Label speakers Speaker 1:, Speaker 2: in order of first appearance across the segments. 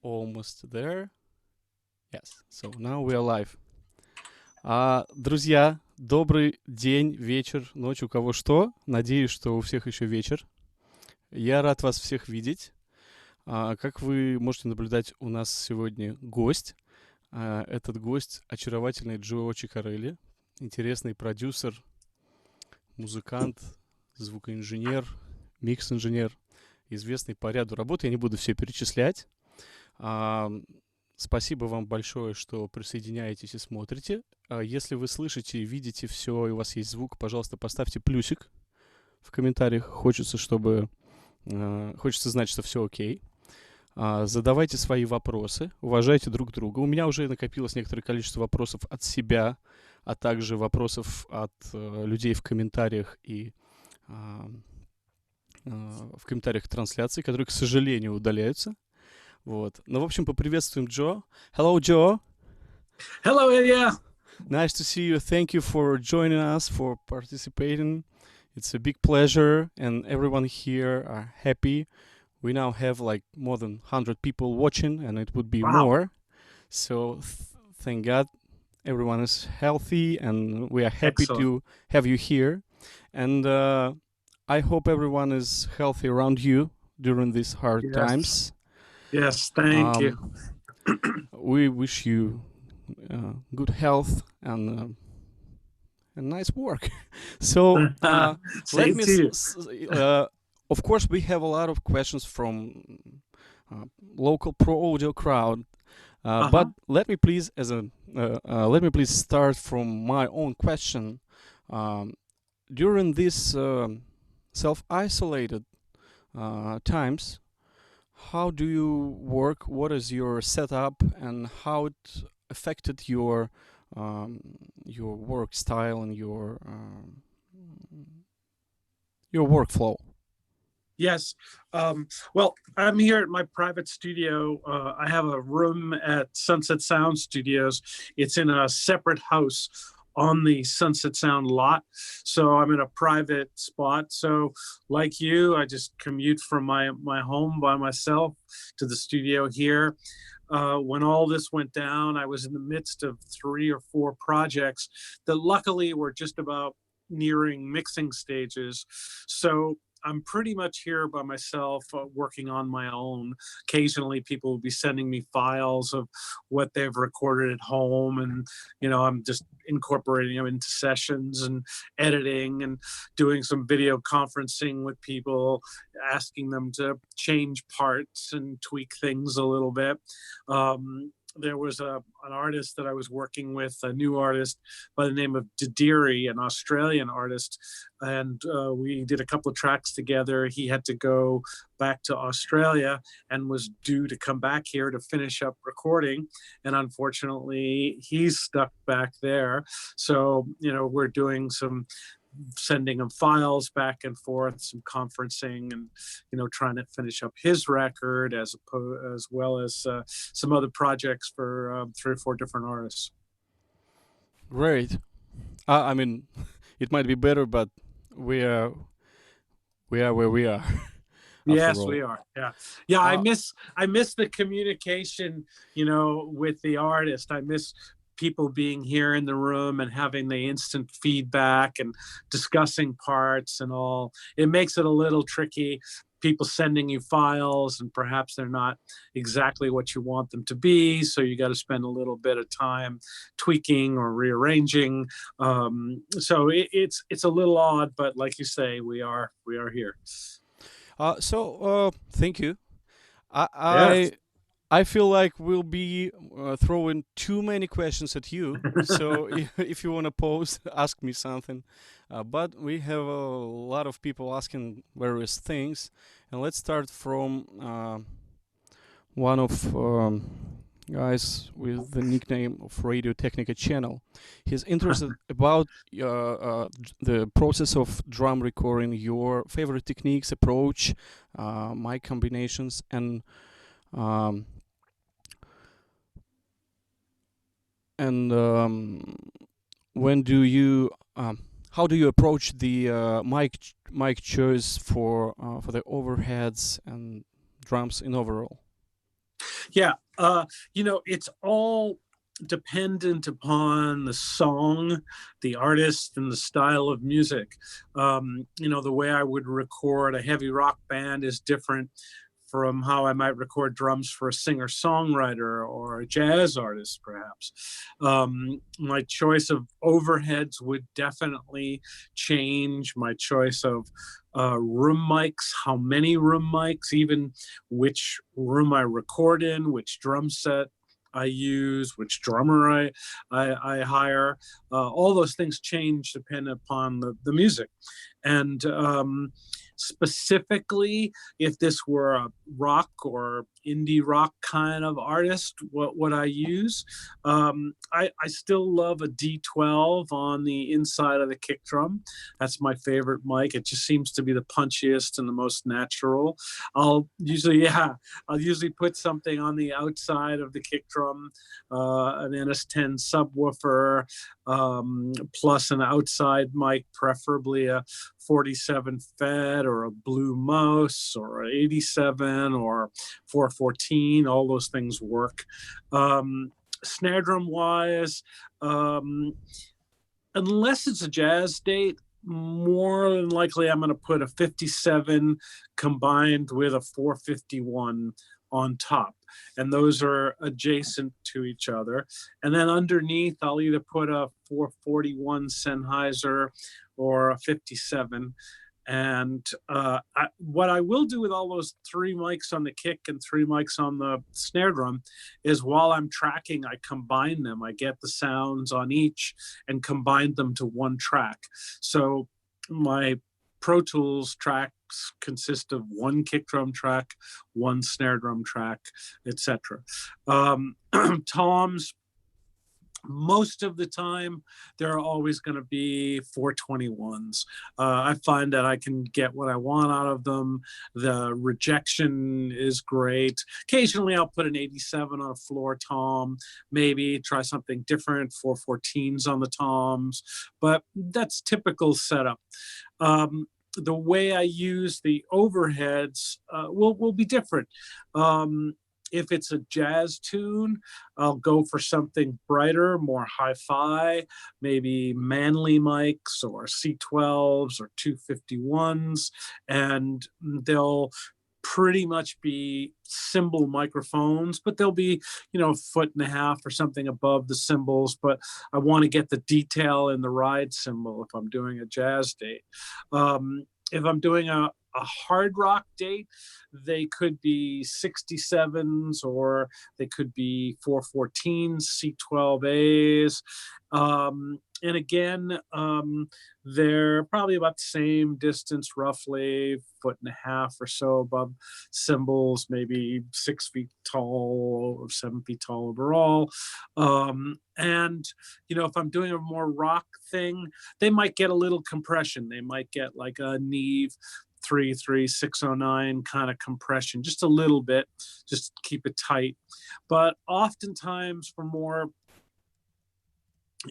Speaker 1: Almost there. Yes. So now we are live. Друзья, добрый день, вечер, ночь, у кого что. Надеюсь, что у всех еще вечер. Я рад вас всех видеть. Как вы можете наблюдать, у нас сегодня гость. Этот гость очаровательный Joe Chiccarelli, интересный продюсер, музыкант, звукоинженер, микс-инженер, известный по ряду работ. Я не буду все перечислять. Спасибо вам большое, что присоединяетесь и смотрите. Если вы слышите и видите все, и у вас есть звук, пожалуйста, поставьте плюсик в комментариях. Хочется знать, что все окей. Задавайте свои вопросы, уважайте друг друга. У меня уже накопилось некоторое количество вопросов от себя, а также вопросов от людей в комментариях и в комментариях трансляций, которые, к сожалению, удаляются. Вот. Ну, в общем, поприветствуем Джо. Hello, Joe.
Speaker 2: Hello, Ilya.
Speaker 1: Nice to see you. Thank you for joining us, for participating. It's a big pleasure, and everyone here are happy. We now have like more than 100 people watching, and it would be more. So thank God everyone is healthy, and we are happy to have you here. And I hope everyone is healthy around you during these hard times.
Speaker 2: Yes, thank you.
Speaker 1: We wish you good health and nice work. So let me. Of course, we have a lot of questions from local pro audio crowd, but let me please start from my own question. During these self-isolated times, how do you work? What is your setup, and how it affected your work style and your workflow?
Speaker 2: Yes. Well, I'm here at my private studio. I have a room at Sunset Sound Studios. It's in a separate house on the Sunset Sound lot. So I'm in a private spot. So like you, I just commute from my home by myself to the studio here. When all this went down, I was in the midst of 3 or 4 projects that luckily were just about nearing mixing stages. So I'm pretty much here by myself, working on my own. Occasionally people will be sending me files of what they've recorded at home, and I'm just incorporating them into sessions and editing and doing some video conferencing with people, asking them to change parts and tweak things a little bit. There was an artist that I was working with, a new artist by the name of Didiri, an Australian artist, and we did a couple of tracks together. He had to go back to Australia and was due to come back here to finish up recording, and unfortunately he's stuck back there. So we're doing some sending him files back and forth, some conferencing, and trying to finish up his record as well as some other projects for 3 or 4 different artists.
Speaker 1: Great. I mean, it might be better, but we are where we are.
Speaker 2: Yes, we are. Yeah. I miss the communication, with the artist. I miss people being here in the room and having the instant feedback and discussing parts and all. It makes it a little tricky. People sending you files and perhaps they're not exactly what you want them to be. So you got to spend a little bit of time tweaking or rearranging. So it's a little odd, but like you say, we are here.
Speaker 1: So thank you. I feel like we'll be throwing too many questions at you. So if you want to ask me something. But we have a lot of people asking various things. And let's start from one of guys with the nickname of Radio Technica Channel. He's interested about the process of drum recording, your favorite techniques, approach, mic combinations, and when do you how do you approach the mic choice for the overheads and drums in overall?
Speaker 2: Yeah, it's all dependent upon the song, the artist, and the style of music. The way I would record a heavy rock band is different from how I might record drums for a singer-songwriter or a jazz artist, perhaps. My choice of overheads would definitely change. My choice of room mics, how many room mics, even which room I record in, which drum set I use, which drummer I hire. All those things change depending upon the music. And specifically, if this were a rock or indie rock kind of artist, what would I use? I still love a D12 on the inside of the kick drum. That's my favorite mic. It just seems to be the punchiest and the most natural. I'll usually put something on the outside of the kick drum, an NS10 subwoofer, plus an outside mic, preferably a 47 Fed or a Blue Mouse or 87 or 414. All those things work. Snare drum wise, unless it's a jazz date, more than likely I'm going to put a 57 combined with a 451 on top. And those are adjacent to each other. And then underneath, I'll either put a 441 Sennheiser or a 57. And what I will do with all those 3 mics on the kick and 3 mics on the snare drum is while I'm tracking, I combine them. I get the sounds on each and combine them to one track. So my Pro Tools tracks consist of 1 kick drum track, 1 snare drum track, etc. Toms, most of the time, there are always going to be 421s. I find that I can get what I want out of them. The rejection is great. Occasionally, I'll put an 87 on a floor tom, maybe try something different, 414s on the toms, but that's typical setup. The way I use the overheads will be different. If it's a jazz tune, I'll go for something brighter, more hi-fi, maybe manly mics or C12s or 251s, and they'll pretty much be cymbal microphones, but they'll be, a foot and a half or something above the cymbals, but I want to get the detail in the ride cymbal if I'm doing a jazz date. If I'm doing a hard rock date, they could be 67s or they could be 414s, C12As. And again, they're probably about the same distance, roughly, foot and a half or so above cymbals, maybe 6 feet tall or 7 feet tall overall. And, if I'm doing a more rock thing, they might get a little compression. They might get like a Neve 33609 kind of compression, just a little bit, just to keep it tight. But oftentimes for more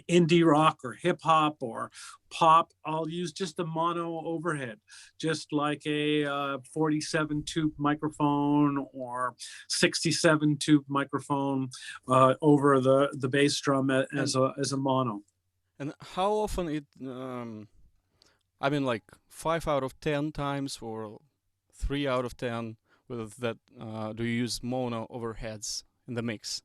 Speaker 2: indie rock or hip hop or pop, I'll use just a mono overhead, just like a 47 tube microphone or 67 tube microphone over the bass drum as a mono.
Speaker 1: And how often it, like 5 out of 10 times or 3 out of 10 with that, do you use mono overheads in the mix?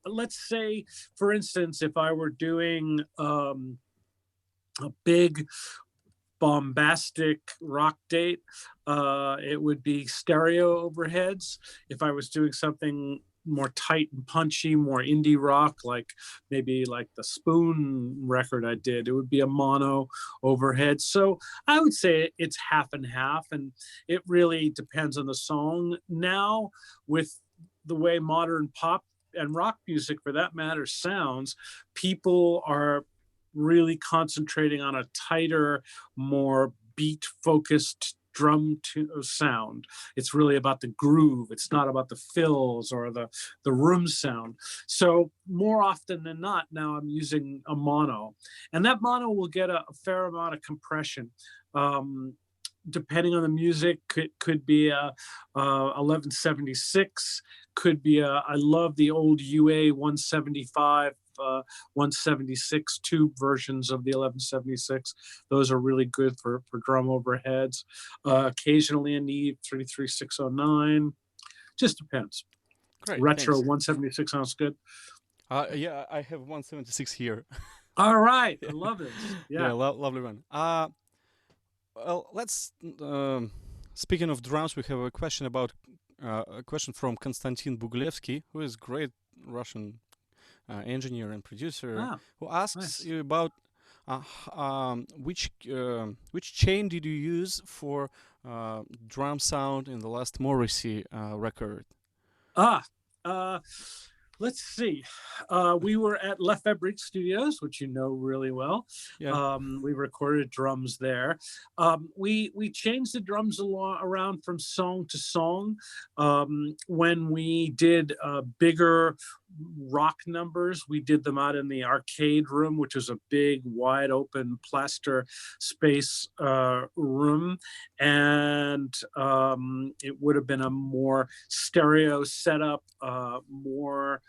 Speaker 2: Let's say, for instance, if I were doing a big bombastic rock date, it would be stereo overheads. If I was doing something more tight and punchy, more indie rock, like maybe like the Spoon record I did, it would be a mono overhead. So I would say it's half and half, and it really depends on the song. Now, with the way modern pop and rock music, for that matter, sounds, people are really concentrating on a tighter, more beat-focused drum sound. It's really about the groove. It's not about the fills or the room sound. So more often than not, now I'm using a mono, and that mono will get a fair amount of compression. depending on the music, could be a 1176, could be a, I love the old UA 175, 176 tube versions of the 1176. Those are really good for drum overheads. Occasionally a need 33609. Just depends.
Speaker 1: Great.
Speaker 2: Retro
Speaker 1: Thanks.
Speaker 2: 176 sounds good.
Speaker 1: Yeah, I have 176 here.
Speaker 2: All right, I love this. Yeah,
Speaker 1: lovely one. Well, let's. Speaking of drums, we have a question from Konstantin Buglevsky, who is great Russian engineer and producer, who asks you about which chain did you use for drum sound in the last Morrissey record?
Speaker 2: Let's see. We were at Lefebvre Studios, which you know really well.
Speaker 1: Yeah.
Speaker 2: We recorded drums there. We changed the drums around from song to song. When we did bigger rock numbers, we did them out in the arcade room, which is a big, wide open plaster space room. And it would have been a more stereo setup, more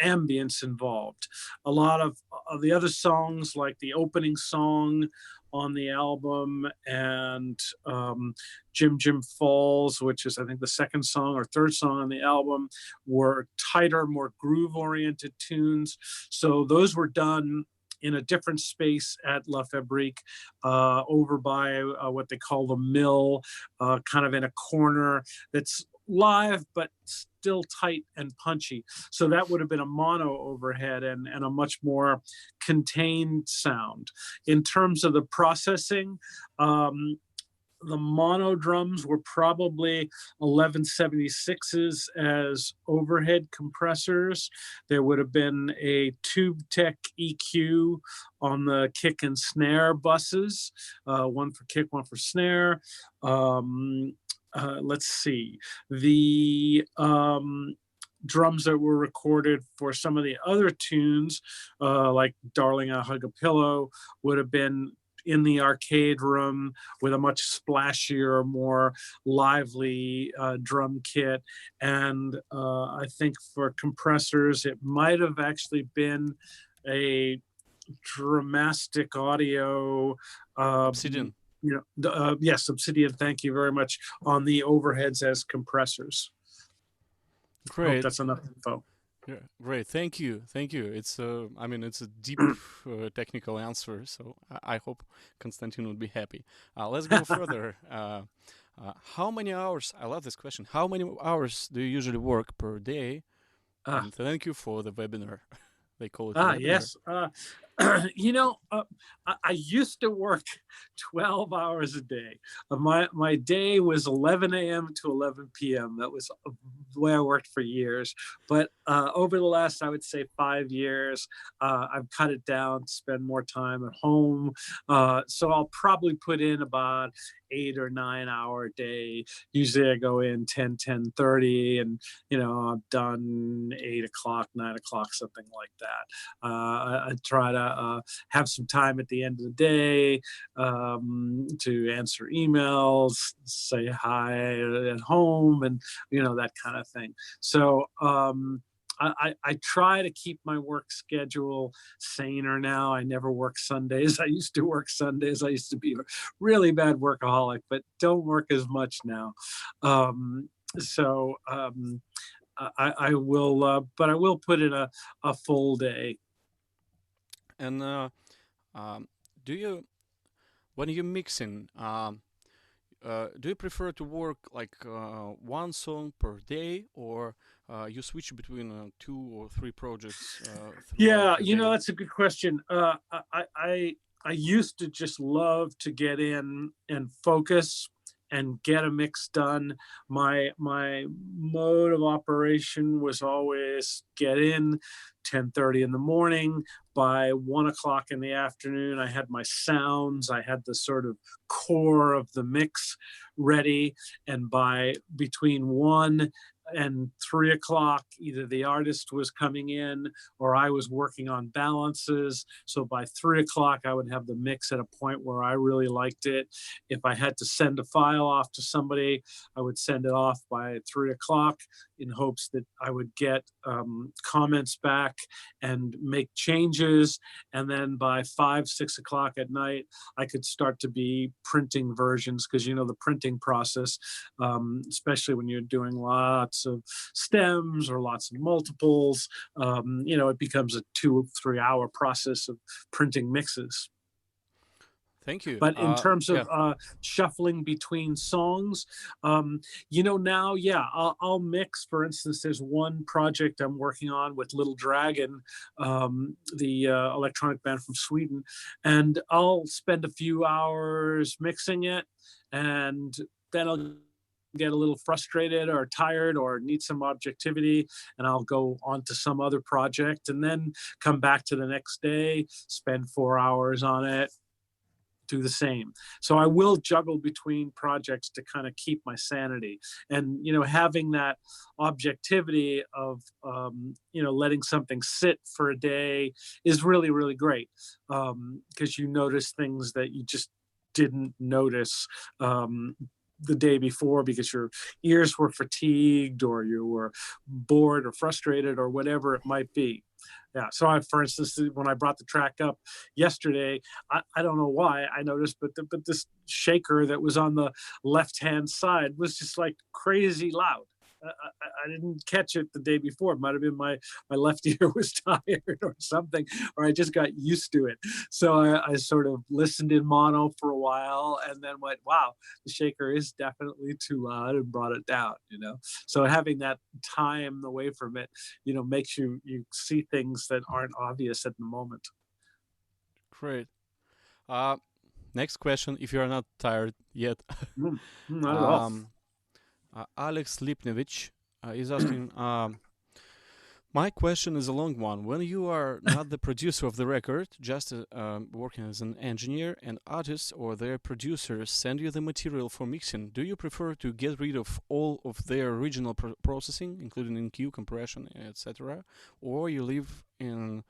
Speaker 2: ambience involved. A lot of the other songs, like the opening song on the album and Jim Jim Falls, which is I think the second song or third song on the album, were tighter, more groove-oriented tunes. So those were done in a different space at Lefebvre, over by what they call the mill, kind of in a corner that's live but still tight and punchy. So that would have been a mono overhead and a much more contained sound. In terms of the processing, the mono drums were probably 1176s as overhead compressors. There would have been a Tube Tech EQ on the kick and snare buses, one for kick, one for snare. Let's see, the drums that were recorded for some of the other tunes, like Darling, I Hug a Pillow, would have been in the arcade room with a much splashier, more lively drum kit. And I think for compressors, it might have actually been a Dramastic Audio.
Speaker 1: Obsidian.
Speaker 2: Yes, Obsidian, thank you very much, on the overheads as compressors.
Speaker 1: Great.
Speaker 2: I hope that's enough info.
Speaker 1: Yeah, great. Thank you. It's it's a deep technical answer, so I hope Konstantin would be happy. Let's go further. How many hours? I love this question. How many hours do you usually work per day? And thank you for the webinar. They call it webinar.
Speaker 2: Yes. I used to work 12 hours a day. My day was 11 a.m. to 11 p.m. That was the way I worked for years. But over the last, I would say 5 years, I've cut it down to spend more time at home. So I'll probably put in about 8 or 9 hour day. Usually I go in 10:30, and I'm done 8 o'clock, 9 o'clock, something like that. I try to have some time at the end of the day to answer emails, say hi at home, and that kind of thing. So I try to keep my work schedule saner now. I never work Sundays. I used to work Sundays. I used to be a really bad workaholic, but don't work as much now. I will, but I will put in a full day.
Speaker 1: And when you're mixing, do you prefer to work like one song per day, or you switch between 2 or 3 projects?
Speaker 2: Yeah, that's a good question. I used to just love to get in and focus and get a mix done. My mode of operation was always get in 10:30 in the morning. By 1 o'clock in the afternoon, I had my sounds. I had the sort of core of the mix ready. And by between 1 and 3 o'clock, either the artist was coming in or I was working on balances. So by 3 o'clock, I would have the mix at a point where I really liked it. If I had to send a file off to somebody, I would send it off by 3 o'clock in hopes that I would get comments back and make changes. And then by 5, 6 o'clock at night, I could start to be printing versions, because you know the printing process, especially when you're doing lots of stems or lots of multiples, you know, it becomes a 2-3 hour process of printing mixes.
Speaker 1: Thank you.
Speaker 2: But in terms of
Speaker 1: yeah.
Speaker 2: shuffling between songs, you know, now, yeah, I'll mix. For instance, there's one project I'm working on with Little Dragon, the electronic band from Sweden, and I'll spend a few hours mixing it, and then I'll get a little frustrated or tired or need some objectivity, and I'll go on to some other project and then come back to the next day, spend 4 hours on it, do the same. So I will juggle between projects to kind of keep my sanity. And, you know, having that objectivity of, you know, letting something sit for a day is really, really great, because you notice things that you just didn't notice the day before because your ears were fatigued or you were bored or frustrated or whatever it might be. Yeah. So for instance, when I brought the track up yesterday, I don't know why I noticed, but this shaker that was on the left-hand side was just like crazy loud. I didn't catch it the day before. It might have been my left ear was tired or something, or I just got used to it. So I sort of listened in mono for a while and then went, wow, the shaker is definitely too loud, and brought it down, you know? So having that time away from it, you know, makes you see things that aren't obvious at the moment.
Speaker 1: Great. Next question, if you are not tired yet.
Speaker 2: Not at all.
Speaker 1: Alex Lipnevich is asking, my question is a long one. When you are not the producer of the record, just working as an engineer, and artists or their producers send you the material for mixing, do you prefer to get rid of all of their original processing, including EQ, compression, etc., or you leave in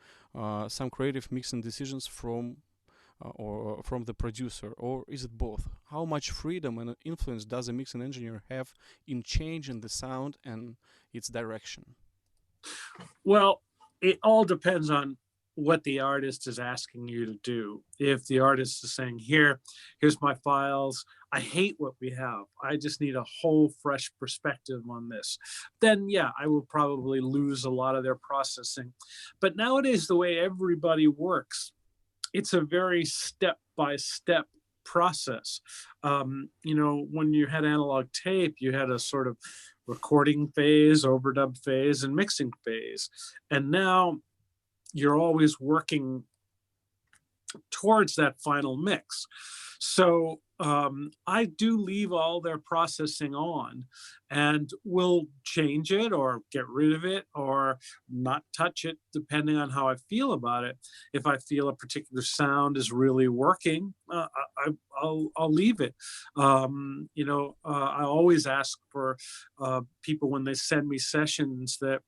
Speaker 1: some creative mixing decisions from the producer, or is it both? How much freedom and influence does a mixing engineer have in changing the sound and its direction?
Speaker 2: Well, it all depends on what the artist is asking you to do. If the artist is saying, here's my files, I hate what we have, I just need a whole fresh perspective on this, then yeah, I will probably lose a lot of their processing. But nowadays, the way everybody works, it's a very step-by-step process. You know, when you had analog tape, you had a sort of recording phase, overdub phase, and mixing phase. And now you're always working towards that final mix. So I do leave all their processing on and will change it or get rid of it or not touch it depending on how I feel about it. If I feel a particular sound is really working, I'll leave it. You know, I always ask for people when they send me sessions that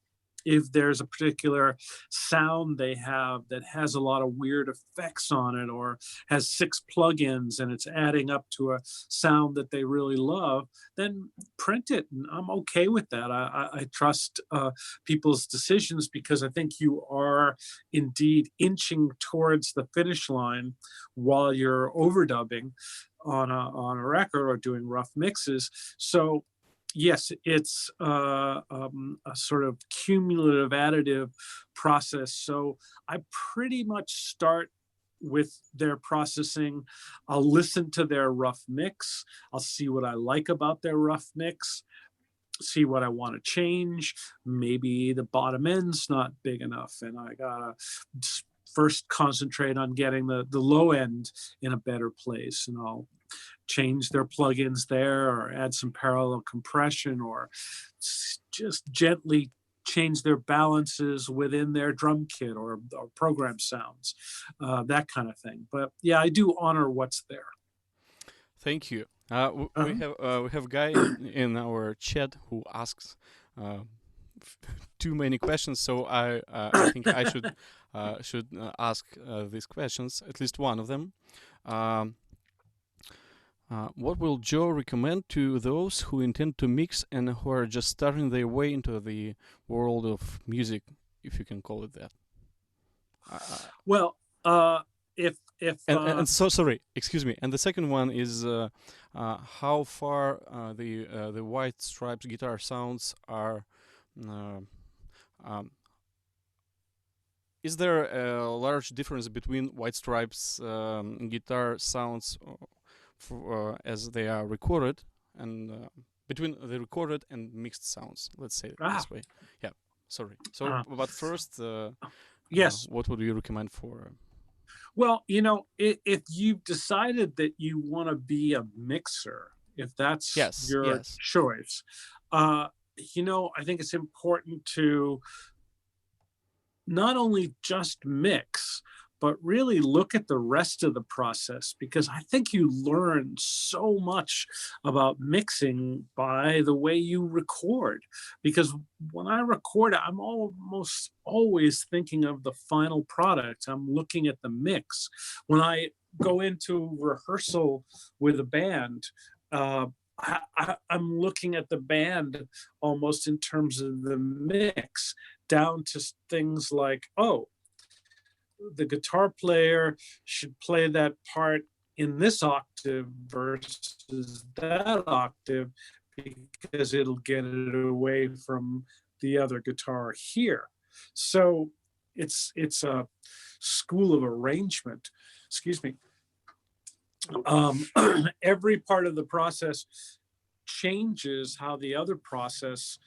Speaker 2: if there's a particular sound they have that has a lot of weird effects on it or has 6 plugins and it's adding up to a sound that they really love, then print it. And I'm okay with that. I trust people's decisions because I think you are indeed inching towards the finish line while you're overdubbing on a record or doing rough mixes. So yes, it's a sort of cumulative additive process. So I pretty much start with their processing. I'll listen to their rough mix. I'll see what I like about their rough mix, see what I want to change. Maybe the bottom end's not big enough and I gotta first concentrate on getting the low end in a better place, and I'll change their plugins there or add some parallel compression or just gently change their balances within their drum kit or program sounds, that kind of thing. But yeah, I do honor what's there.
Speaker 1: Thank you. We have a guy in our chat who asks, too many questions, so I think I should ask these questions, at least one of them. What will Joe recommend to those who intend to mix and who are just starting their way into the world of music, if you can call it that?
Speaker 2: Well, if
Speaker 1: and so sorry, excuse me. And the second one is how far the White Stripes guitar sounds are. Is there a large difference between White Stripes guitar sounds as they are recorded, and between the recorded and mixed sounds? Let's say it this way. Yeah. Sorry. So, but first,
Speaker 2: yes.
Speaker 1: What would you recommend for?
Speaker 2: Well, you know, if you've decided that you want to be a mixer, if that's your choice, you know, I think it's important to not only just mix, but really look at the rest of the process, because I think you learn so much about mixing by the way you record. Because when I record, I'm almost always thinking of the final product. I'm looking at the mix. When I go into rehearsal with a band, I'm looking at the band almost in terms of the mix, down to things like, oh, the guitar player should play that part in this octave versus that octave, because it'll get it away from the other guitar here. So it's a school of arrangement. Excuse me. Every part of the process changes how the other process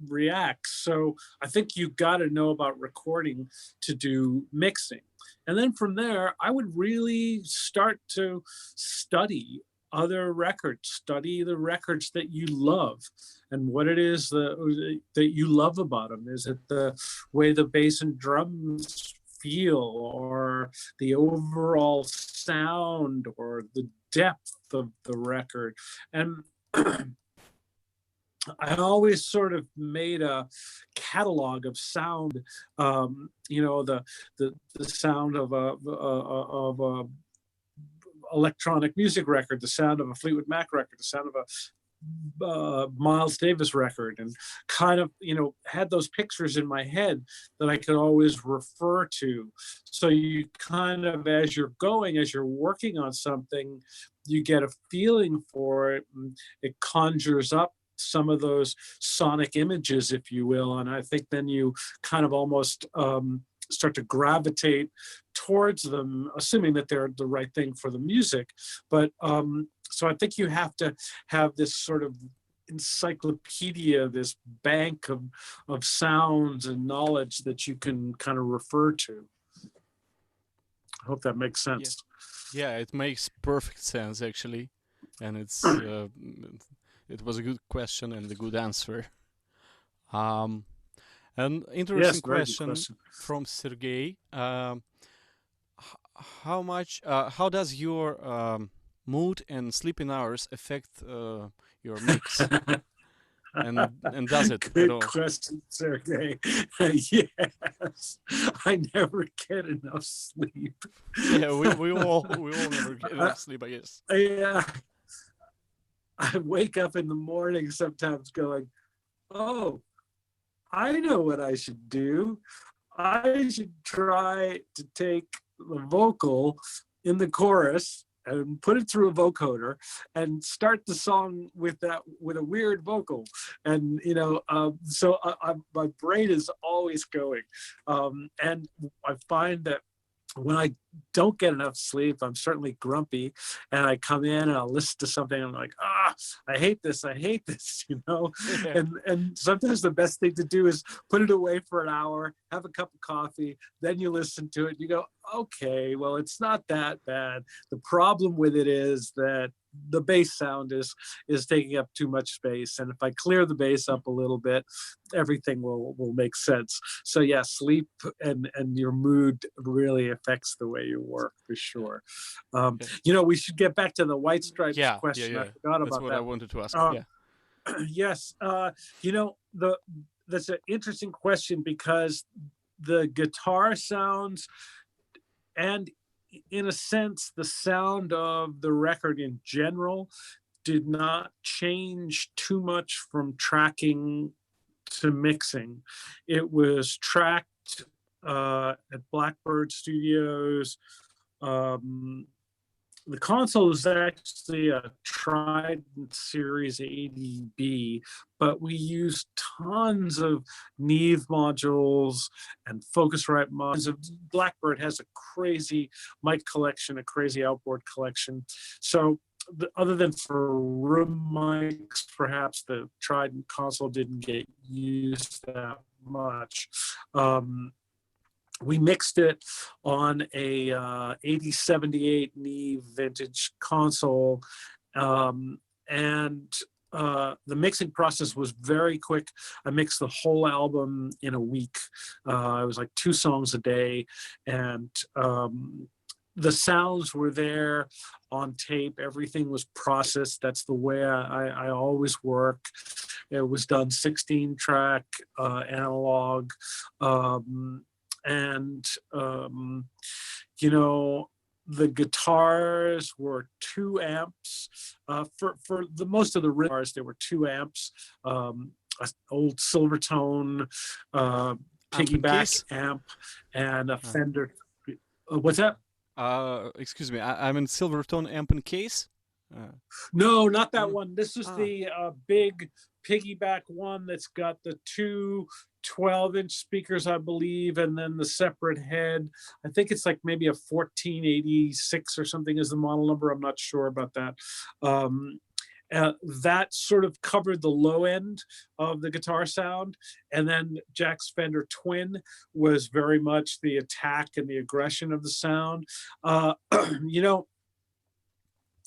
Speaker 2: reacts. So I think you've got to know about recording to do mixing. And then from there, I would really start to study other records, study the records that you love and what it is that you love about them. Is it the way the bass and drums feel, or the overall sound, or the depth of the record? And I always sort of made a catalog of sound, you know, the sound of a electronic music record, the sound of a Fleetwood Mac record, the sound of a Miles Davis record, and kind of, you know, had those pictures in my head that I could always refer to. So you kind of, as you're working on something, you get a feeling for it, and it conjures up some of those sonic images, if you will. And I think then you kind of almost start to gravitate towards them, assuming that they're the right thing for the music. But so I think you have to have this sort of encyclopedia, this bank of sounds and knowledge that you can kind of refer to. I hope that makes sense.
Speaker 1: Yeah, it makes perfect sense, actually. And it's it was a good question and a good answer. An interesting question from Sergey. How does your mood and sleeping hours affect your mix? and does it
Speaker 2: Good
Speaker 1: at all?
Speaker 2: question, Sergey. Yes, I never get enough sleep.
Speaker 1: Yeah, we all never get enough sleep, I guess.
Speaker 2: Yeah. I wake up in the morning sometimes going, oh, I know what I should do. I should try to take the vocal in the chorus and put it through a vocoder and start the song with a weird vocal. And, you know, so my brain is always going. And I find that when I don't get enough sleep, I'm certainly grumpy, and I come in and I'll listen to something and I'm like, I hate this, you know? Yeah. And sometimes the best thing to do is put it away for an hour, have a cup of coffee, then you listen to it, you go, okay, well, it's not that bad. The problem with it is that the bass sound is taking up too much space. And if I clear the bass up a little bit, everything will make sense. So yeah, sleep and your mood really affects the way you work, for sure. You know, we should get back to the White Stripes question.
Speaker 1: Yeah.
Speaker 2: I forgot about
Speaker 1: That's what
Speaker 2: that.
Speaker 1: I wanted to ask.
Speaker 2: Yes, that's an interesting question because the guitar sounds and in a sense the sound of the record in general did not change too much from tracking to mixing. It was tracked at Blackbird Studios. Um, the console is actually a Trident Series 80B, but we used tons of Neve modules and Focusrite modules. Blackbird has a crazy mic collection, a crazy outboard collection. So other than for room mics, perhaps the Trident console didn't get used that much. We mixed it on a 8078 Neve vintage console, and the mixing process was very quick. I mixed the whole album in a week. It was like 2 songs a day, and the sounds were there on tape. Everything was processed. That's the way I always work. It was done 16 track analog. And the guitars were 2 amps. For the most of the guitars, there were 2 amps. An old Silvertone piggyback amp and a Fender. What's that?
Speaker 1: Excuse me, I'm in Silvertone amp and case?
Speaker 2: No, not that one. This is the big piggyback one that's got the 2 12-inch speakers, I believe, and then the separate head. I think it's like maybe a 1486 or something is the model number. I'm not sure about that. That sort of covered the low end of the guitar sound. And then Jack's Fender Twin was very much the attack and the aggression of the sound.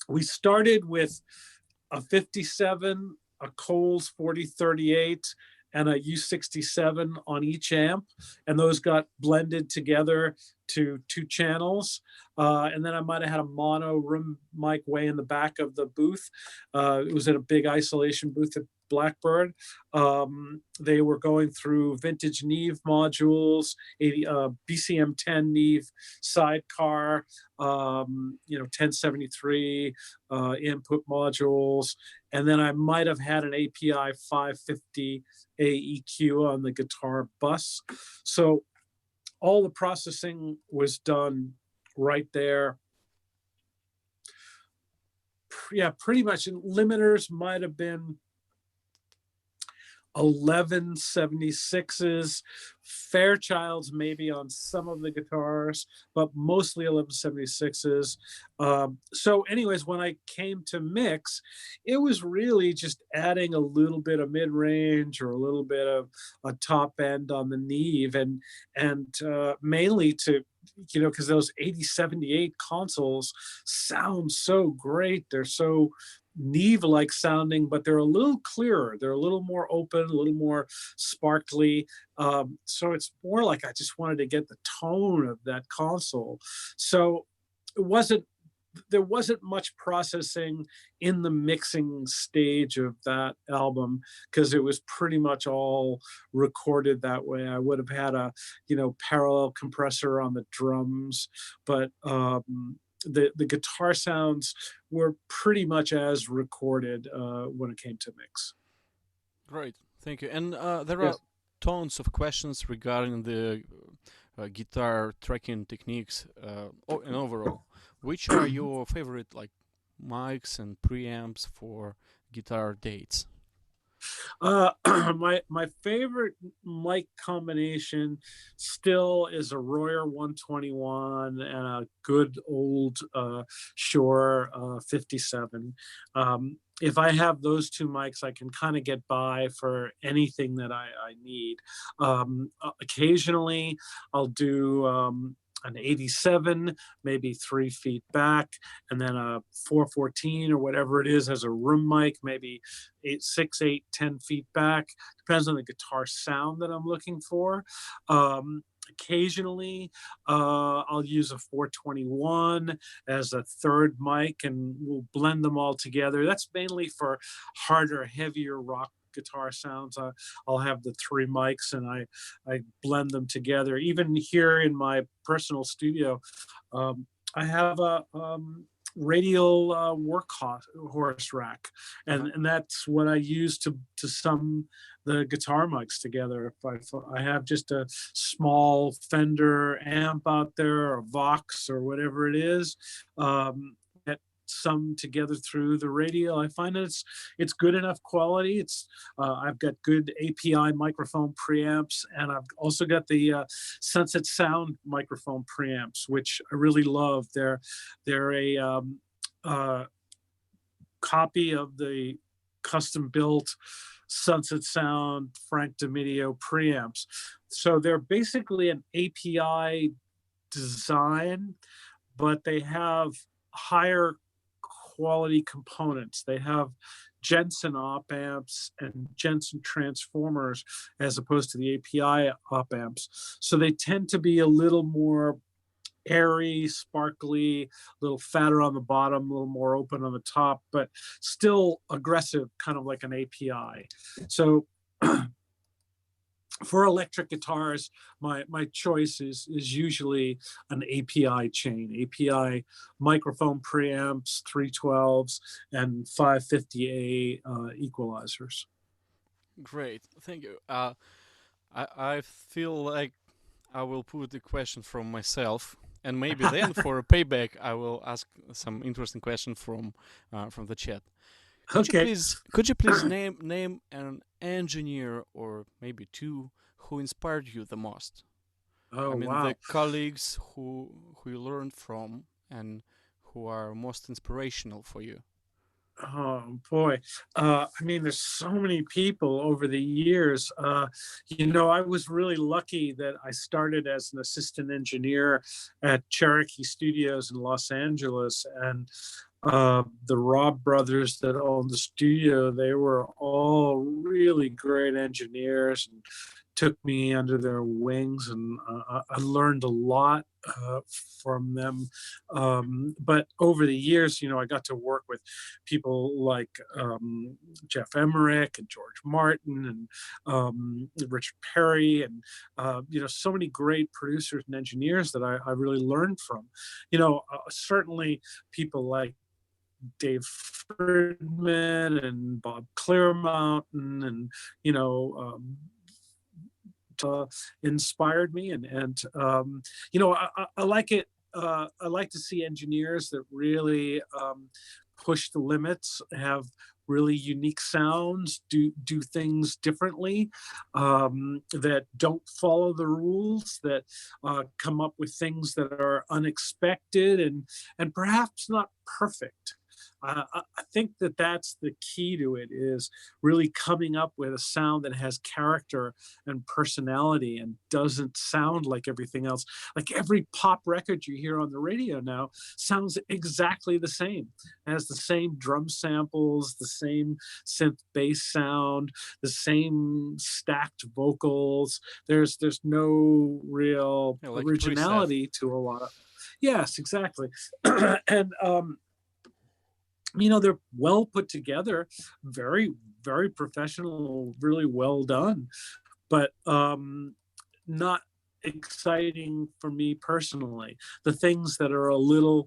Speaker 2: We started with a 57, a Coles 4038, and a U67 on each amp, and those got blended together to 2 channels. And then I might have had a mono room mic way in the back of the booth. It was in a big isolation booth at Blackbird. They were going through vintage Neve modules, BCM 10 Neve sidecar, 1073 input modules. And then I might have had an API 550 AEQ on the guitar bus. So all the processing was done right there. Yeah, pretty much. And limiters might have been 1176s, Fairchilds maybe on some of the guitars, but mostly 1176s. So anyways, when I came to mix, it was really just adding a little bit of mid-range or a little bit of a top end on the Neve, and mainly to, because those 8078 consoles sound so great. They're so Neve-like sounding, but they're a little clearer. They're a little more open, a little more sparkly. So it's more like I just wanted to get the tone of that console. So there wasn't much processing in the mixing stage of that album because it was pretty much all recorded that way. I would have had a, parallel compressor on the drums, but the guitar sounds were pretty much as recorded when it came to mix.
Speaker 1: Great, thank you. And there are tons of questions regarding the guitar tracking techniques and overall. Which are your favorite mics and preamps for guitar dates?
Speaker 2: My favorite mic combination still is a Royer 121 and a good old Shure 57. If I have those 2 mics, I can kind of get by for anything that I need. Occasionally, I'll do an 87, maybe 3 feet back, and then a 414 or whatever it is as a room mic, maybe 6, 8, 10 feet back. Depends on the guitar sound that I'm looking for. occasionally, I'll use a 421 as a third mic, and we'll blend them all together. That's mainly for harder, heavier rock guitar sounds. I'll have the three mics, and I blend them together. Even here in my personal studio, I have a radial workhorse rack, and that's what I use to sum the guitar mics together. If I have just a small Fender amp out there, or Vox, or whatever it is, that sum together through the radio, I find that it's good enough quality. I've got good API microphone preamps, and I've also got the Sunset Sound microphone preamps, which I really love. They're a copy of the custom built Sunset Sound Frank DiMedio preamps. So they're basically an API design, but they have higher quality components. They have Jensen op amps and Jensen transformers as opposed to the API op amps. So they tend to be a little more airy, sparkly, a little fatter on the bottom, a little more open on the top, but still aggressive, kind of like an API. So for electric guitars, my choice is usually an API chain, API microphone preamps, 312s, and 550A equalizers.
Speaker 1: Great, thank you. I feel like I will put the question from myself, and maybe then for a payback, I will ask some interesting question from the chat. Could you please name an engineer, or maybe two, who inspired you the most?
Speaker 2: Oh,
Speaker 1: I mean,
Speaker 2: wow.
Speaker 1: the colleagues who you learned from and who are most inspirational for you.
Speaker 2: Oh boy. I mean, there's so many people over the years. I was really lucky that I started as an assistant engineer at Cherokee Studios in Los Angeles, and the Robb brothers that owned the studio, they were all really great engineers and took me under their wings, and I learned a lot from them. But over the years, I got to work with people like Jeff Emmerich and George Martin and Richard Perry, and so many great producers and engineers that I really learned from. Certainly people like Dave Friedman and Bob Clearmountain, and inspired me, and I like it. I like to see engineers that really push the limits, have really unique sounds, do things differently, that don't follow the rules, that come up with things that are unexpected and perhaps not perfect. I think that that's the key to it, is really coming up with a sound that has character and personality and doesn't sound like everything else. Like every pop record you hear on the radio now sounds exactly the same. It has the same drum samples, the same synth bass sound, the same stacked vocals. There's no real
Speaker 1: like
Speaker 2: originality to a lot of. Yes, exactly. And they're well put together, very, very professional, really well done, but not exciting for me personally. The things that are a little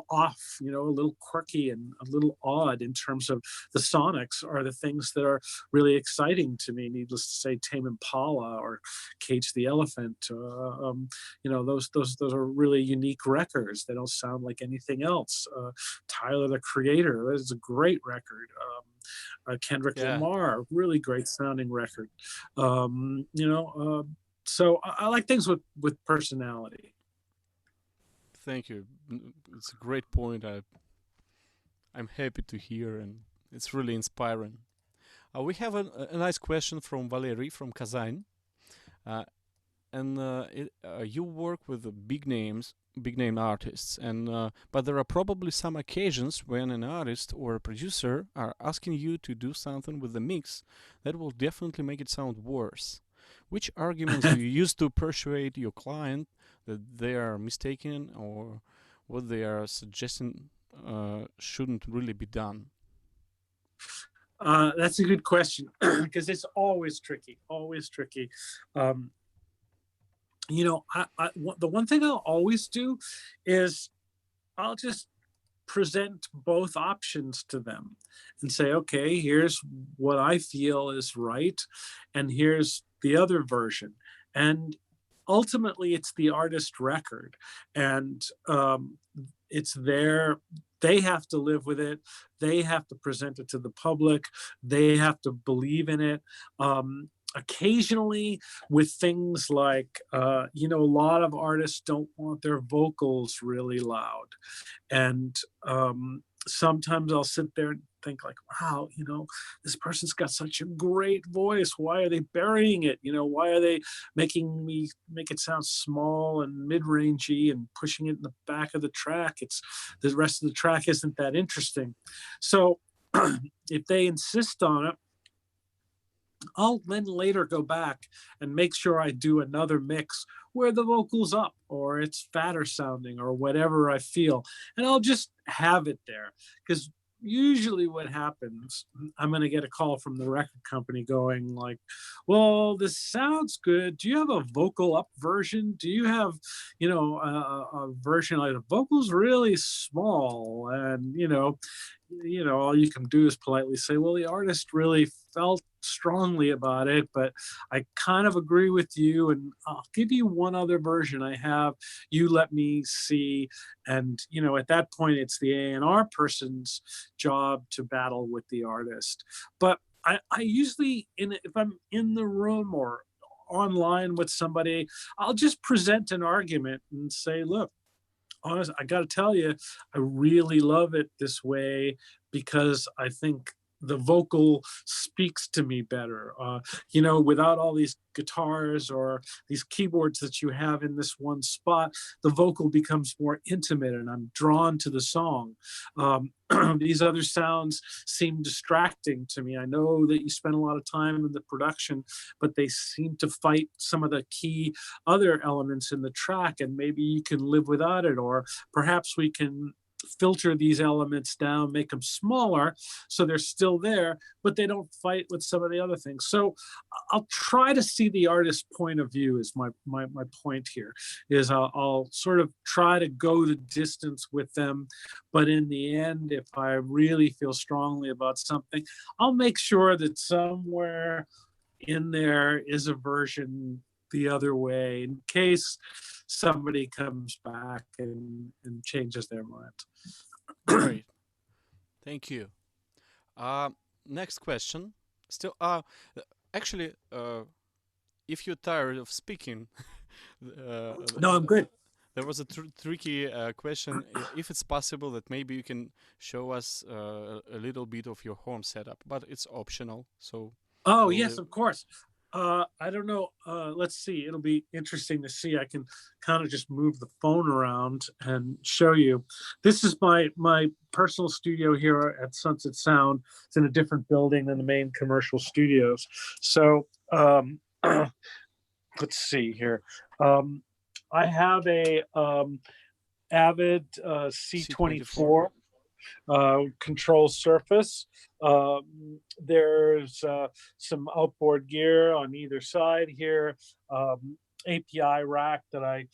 Speaker 2: off, a little quirky and a little odd in terms of the sonics, are the things that are really exciting to me. Needless to say, Tame Impala or Cage the Elephant, those are really unique records. They don't sound like anything else. Tyler the Creator is a great record. Kendrick Lamar, really great sounding record. So I like things with personality.
Speaker 1: Thank you. It's a great point. I'm happy to hear, and it's really inspiring. We have a nice question from Valery from Kazan. You work with the big name artists, but there are probably some occasions when an artist or a producer are asking you to do something with the mix that will definitely make it sound worse. Which arguments do you use to persuade your client that they are mistaken, or what they are suggesting shouldn't really be done?
Speaker 2: That's a good question, because it's always tricky, always tricky. You know, the one thing I'll always do is I'll just present both options to them and say, okay, here's what I feel is right, and here's the other version. And ultimately, it's the artist record, and it's their, they have to live with it. They have to present it to the public. They have to believe in it. Occasionally with things like, you know, a lot of artists don't want their vocals really loud. And sometimes I'll sit there and think like, wow, you know, this person's got such a great voice. Why are they burying it? You know, why are they making me make it sound small and mid-rangey and pushing it in the back of the track? It's the rest of the track isn't that interesting. So if they insist on it, I'll then later go back and make sure I do another mix where the vocal's up or it's fatter sounding or whatever I feel. And I'll just have it there, because usually what happens, I'm going to get a call from the record company going like, well, this sounds good. Do you have a vocal up version? Do you have, you know, a version like the vocal's really small? And, you know, all you can do is politely say, well, the artist really felt strongly about it, but I kind of agree with you, and I'll give you one other version I have. You let me see. And, you know, at that point, it's the A&R person's job to battle with the artist. But I usually, if I'm in the room or online with somebody, I'll just present an argument and say, look, honest, I got to tell you, I really love it this way because I think the vocal speaks to me better. You know, without all these guitars or these keyboards that you have in this one spot, the vocal becomes more intimate and I'm drawn to the song. These other sounds seem distracting to me. I know that you spend a lot of time in the production, but they seem to fight some of the key other elements in the track, and maybe you can live without it, or perhaps we can filter these elements down, make them smaller so they're still there, but they don't fight with some of the other things. So I'll try to see the artist's point of view is my point here, is I'll sort of try to go the distance with them. But in the end, if I really feel strongly about something, I'll make sure that somewhere in there is a version the other way in case somebody comes back and changes their mind.
Speaker 1: Great. Thank you. Next question. Still, actually, if you're tired of speaking,
Speaker 2: no, I'm good.
Speaker 1: There was a tricky question. If it's possible that maybe you can show us a little bit of your home setup, but it's optional. So.
Speaker 2: Oh, yes, of course. I don't know. Let's see. It'll be interesting to see. I can kind of just move the phone around and show you. This is my personal studio here at Sunset Sound. It's in a different building than the main commercial studios. So let's see here. I have a Avid C24 control surface. There's some outboard gear on either side here. API rack that I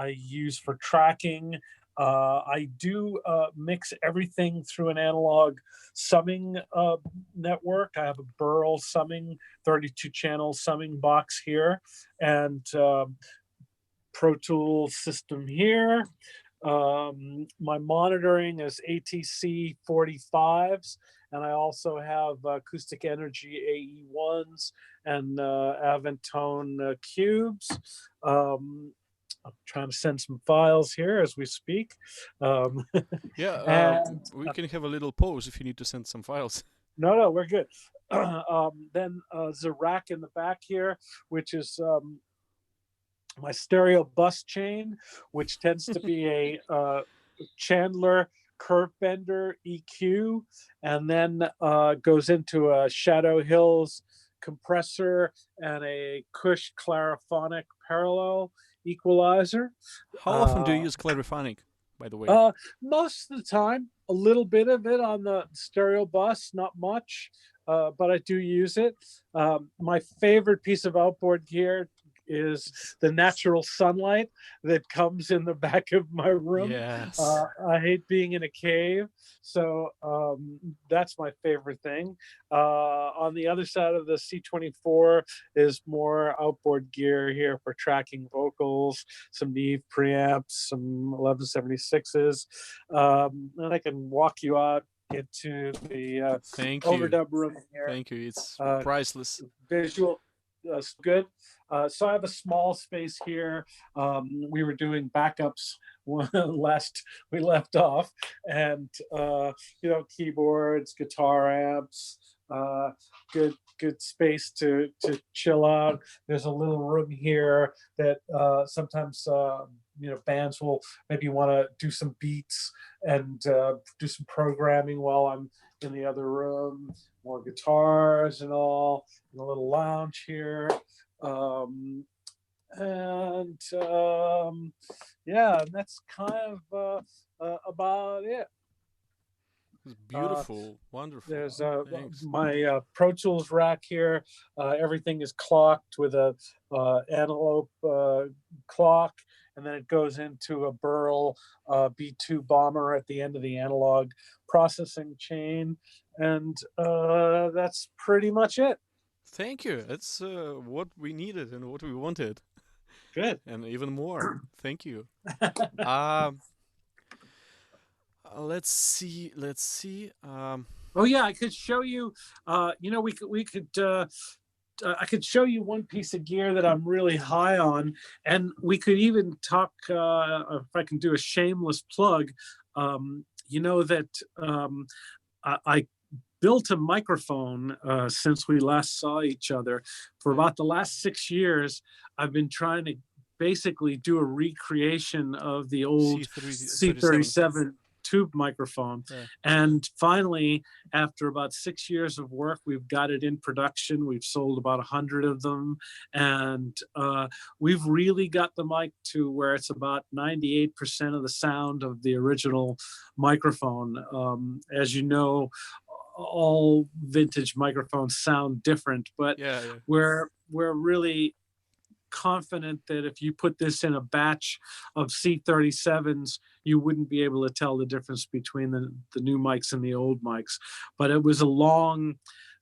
Speaker 2: use for tracking. I do mix everything through an analog summing network. I have a Burl summing, 32-channel summing box here, and Pro Tools system here. My monitoring is ATC 45s, and I also have Acoustic Energy AE1s and Avantone cubes. I'm trying to send some files here as we speak.
Speaker 1: Yeah, we can have a little pause if you need to send some files.
Speaker 2: No, we're good. Then there's a rack in the back here, which is my stereo bus chain, which tends to be a Chandler curve bender EQ, and then goes into a Shadow Hills compressor and a Cush clariphonic parallel equalizer.
Speaker 1: How often do you use clariphonic, by the way?
Speaker 2: Most of the time, a little bit of it on the stereo bus, not much, but I do use it. My favorite piece of outboard gear is the natural sunlight that comes in the back of my room.
Speaker 1: Yes.
Speaker 2: I hate being in a cave, so that's my favorite thing. On the other side of the C24 is more outboard gear here for tracking vocals, some Neve preamps, some 1176s, and I can walk you out into the overdub room here.
Speaker 1: Thank you. It's priceless.
Speaker 2: Visual. Good. So I have a small space here. We were doing backups last we left off, and keyboards, guitar amps, good space to chill out. There's a little room here that sometimes bands will maybe want to do some beats and do some programming while I'm in the other room. More guitars and all, and a little lounge here. And that's kind of about it.
Speaker 1: It's beautiful, wonderful.
Speaker 2: There's my Pro Tools rack here. Everything is clocked with a antelope clock, and then it goes into a Burl B2 bomber at the end of the analog processing chain, and that's pretty much it.
Speaker 1: Thank you. That's what we needed and what we wanted.
Speaker 2: Good.
Speaker 1: And even more. Thank you. Let's see.
Speaker 2: Oh yeah, I could show you. I could show you one piece of gear that I'm really high on, and we could even talk. If I can do a shameless plug, I built a microphone since we last saw each other. For about the last 6 years, I've been trying to basically do a recreation of the old C37 tube microphone. Yeah. And finally, after about 6 years of work, we've got it in production. We've sold about 100 of them. And we've really got the mic to where it's about 98% of the sound of the original microphone. As you know, all vintage microphones sound different, but we're really confident that if you put this in a batch of C37s, you wouldn't be able to tell the difference between the new mics and the old mics. But it was a long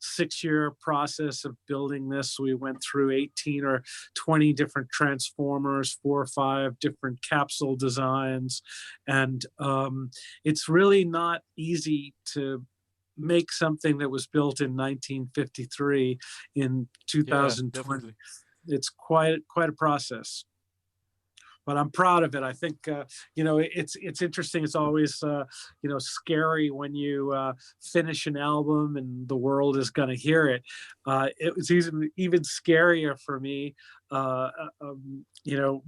Speaker 2: 6-year process of building this. We went through 18 or 20 different transformers, 4 or 5 different capsule designs. And it's really not easy to make something that was built in 1953 in 2020. It's quite a process, but I'm proud of it. I think it's interesting. It's always scary when you finish an album and the world is going to hear it. It was even scarier for me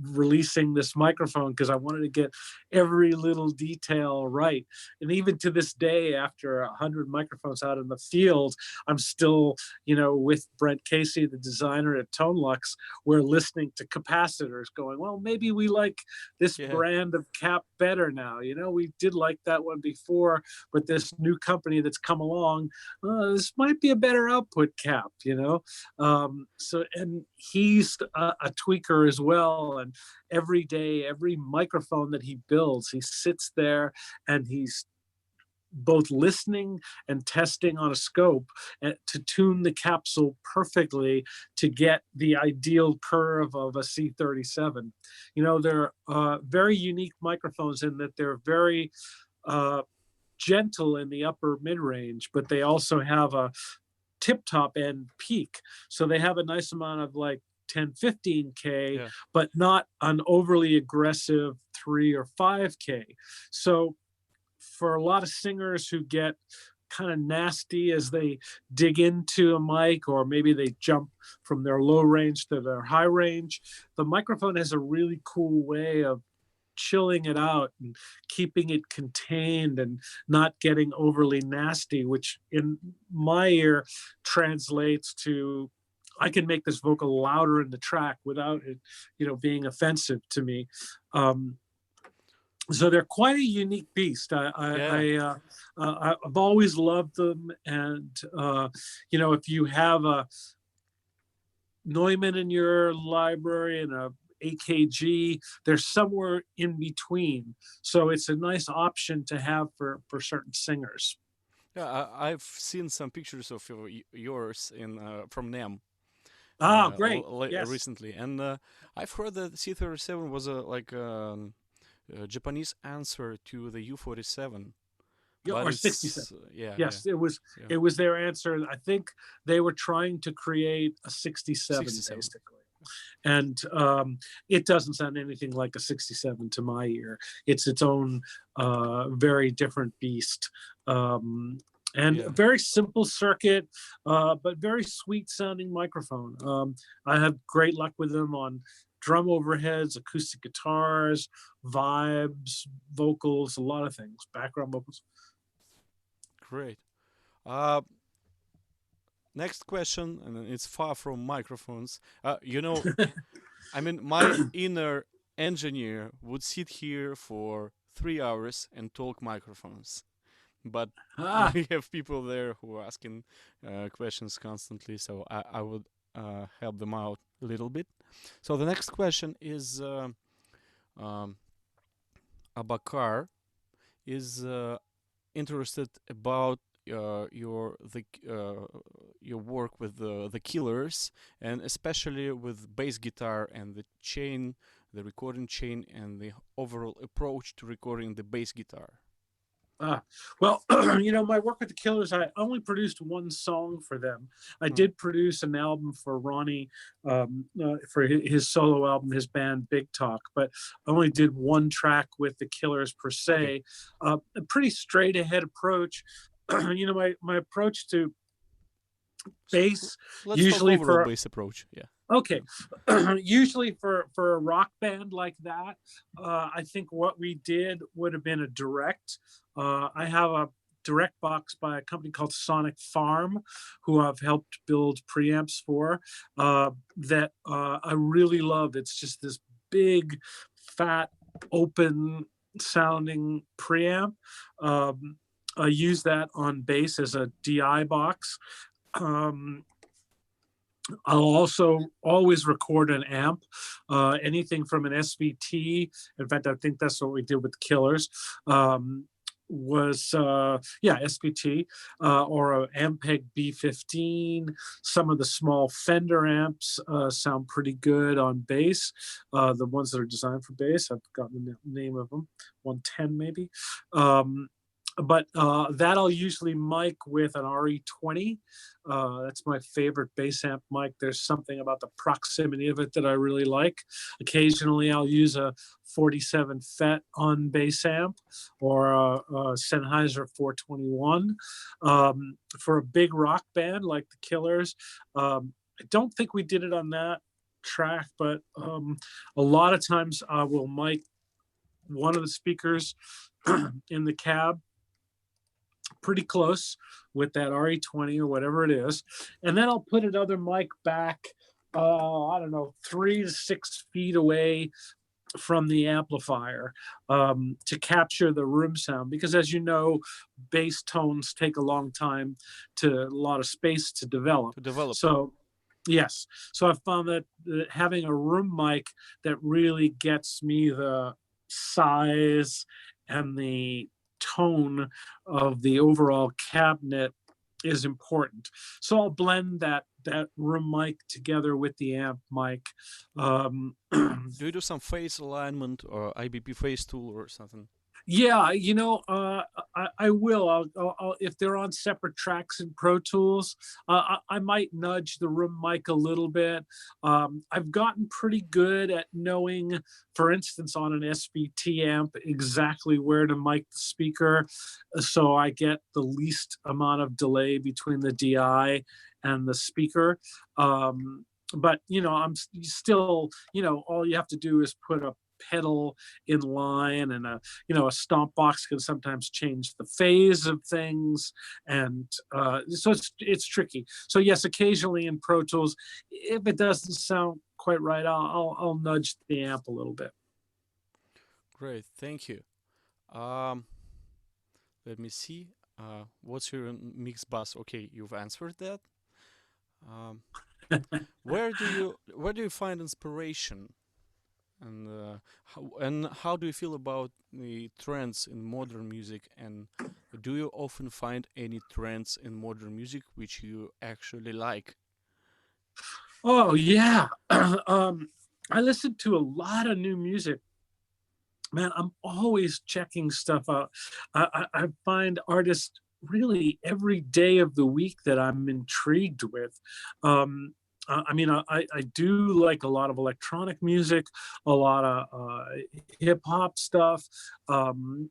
Speaker 2: releasing this microphone, because I wanted to get every little detail right. And even to this day, after 100 microphones out in the field, I'm still, with Brent Casey, the designer at ToneLux, we're listening to capacitors going, well, maybe we like this brand of cap better now. We did like that one before, but this new company that's come along, this might be a better output cap, So, and he's a tweaker as well. And every day, every microphone that he builds, he sits there and he's both listening and testing on a scope to tune the capsule perfectly to get the ideal curve of a C37. They're very unique microphones in that they're very gentle in the upper mid-range, but they also have a tip-top end peak. So they have a nice amount of 10, 15K, but not an overly aggressive 3 or 5K. So for a lot of singers who get kind of nasty as they dig into a mic, or maybe they jump from their low range to their high range, the microphone has a really cool way of chilling it out and keeping it contained and not getting overly nasty, which in my ear translates to I can make this vocal louder in the track without it, being offensive to me. So they're quite a unique beast. I've always loved them, and if you have a Neumann in your library and a AKG, they're somewhere in between. So it's a nice option to have for certain singers.
Speaker 1: Yeah, I've seen some pictures of yours from NAMM.
Speaker 2: Great! Yes.
Speaker 1: Recently, and I've heard that C37 was a Japanese answer to the U47.
Speaker 2: Or 67.
Speaker 1: Yes,
Speaker 2: yeah. It was their answer. I think they were trying to create a 67. Basically. And it doesn't sound anything like a 67 to my ear. It's its own very different beast. And a very simple circuit, but very sweet sounding microphone. I have great luck with them on drum overheads, acoustic guitars, vibes, vocals, a lot of things, background vocals.
Speaker 1: Great. Next question, and it's far from microphones. I mean, my inner engineer would sit here for 3 hours and talk microphones. But we have people there who are asking questions constantly, so I would help them out a little bit. So the next question is Abakar is interested about your work with the Killers, and especially with bass guitar and the recording chain, and the overall approach to recording the bass guitar.
Speaker 2: Well, my work with the Killers, I only produced one song for them. I did produce an album for Ronnie for his solo album, his band Big Talk, but I only did one track with the Killers per se. A pretty straight ahead approach. My approach to bass,
Speaker 1: let's
Speaker 2: usually
Speaker 1: talk overall bass approach. Yeah.
Speaker 2: Okay. Usually for a rock band like that, I think what we did would have been a direct. I have a direct box by a company called Sonic Farm, who I've helped build preamps for, that I really love. It's just this big, fat, open sounding preamp. I use that on bass as a DI box. I'll also always record an amp, anything from an SVT. In fact, I think that's what we did with Killers, SVT, or a Ampeg B15. Some of the small Fender amps sound pretty good on bass. The ones that are designed for bass, I've forgotten the name of them, 110 maybe. But that I'll usually mic with an RE20. That's my favorite bass amp mic. There's something about the proximity of it that I really like. Occasionally I'll use a 47 FET on bass amp, or a Sennheiser 421. For a big rock band like the Killers, I don't think we did it on that track, but a lot of times I will mic one of the speakers in the cab pretty close with that RE20 or whatever it is, and then I'll put another mic back, 3 to 6 feet away from the amplifier, to capture the room sound, because as you know, bass tones take a long time, a lot of space to develop. So yes, so I've found that having a room mic that really gets me the size and the tone of the overall cabinet is important. So I'll blend that room mic together with the amp mic.
Speaker 1: Do you do some phase alignment or IBP phase tool or something?
Speaker 2: Yeah, I will. I'll if they're on separate tracks in Pro Tools, I might nudge the room mic a little bit. I've gotten pretty good at knowing, for instance, on an SVT amp, exactly where to mic the speaker, so I get the least amount of delay between the DI and the speaker. But I'm still, all you have to do is put a pedal in line, and a stomp box can sometimes change the phase of things, and so it's tricky. So yes, occasionally in Pro Tools, if it doesn't sound quite right, I'll nudge the amp a little bit.
Speaker 1: Great, thank you. Let me see. What's your mix bus? Okay, you've answered that. Where do you find inspiration, and how do you feel about the trends in modern music? And do you often find any trends in modern music which you actually like?
Speaker 2: Oh yeah, I listen to a lot of new music. Man, I'm always checking stuff out. I find artists really every day of the week that I'm intrigued with. I mean, I do like a lot of electronic music, a lot of hip hop stuff. I'm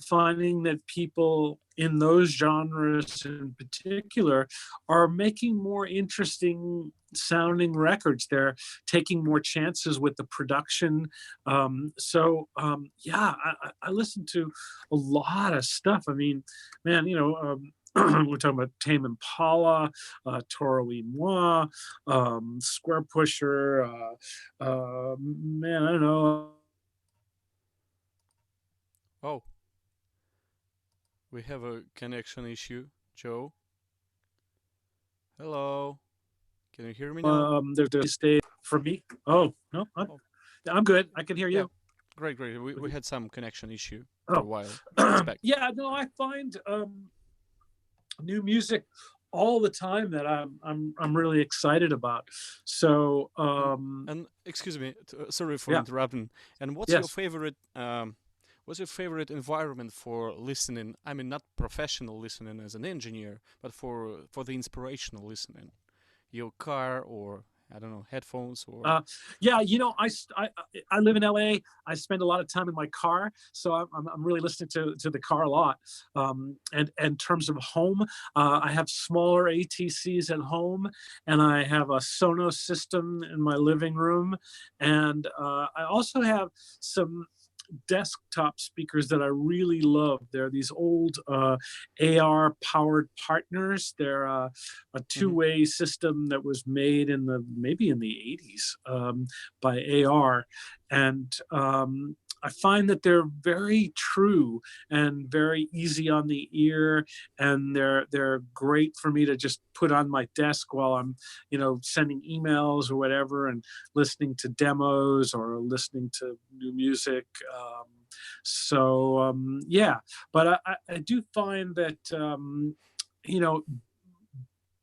Speaker 2: finding that people in those genres in particular are making more interesting sounding records. They're taking more chances with the production. Yeah, I listen to a lot of stuff. I mean, man, we're talking about Tame Impala, Toro y Moi, Square Pusher, man, I don't know.
Speaker 1: Oh, we have a connection issue, Joe. Hello, can you hear me now?
Speaker 2: There's stay for me. Oh no, I'm good. I can hear you.
Speaker 1: Yeah. Great. We had some connection issue
Speaker 2: Oh.
Speaker 1: for a while.
Speaker 2: Yeah, no, I find new music all the time that I'm really excited about. So
Speaker 1: and excuse me, sorry for
Speaker 2: Yeah.
Speaker 1: interrupting. And what's
Speaker 2: Yes.
Speaker 1: your favorite environment for listening? I mean, not professional listening as an engineer, but for the inspirational listening. Your car, or I don't know, headphones, or
Speaker 2: Yeah, I live in LA. I spend a lot of time in my car, so I'm really listening to the car a lot. And in terms of home, I have smaller ATCs at home, and I have a Sonos system in my living room, and I also have some desktop speakers that I really love. They're these old AR powered partners. They're a two-way system that was made maybe in the 80s by AR. And I find that they're very true and very easy on the ear, and they're great for me to just put on my desk while I'm, sending emails or whatever, and listening to demos or listening to new music. Yeah, but I do find that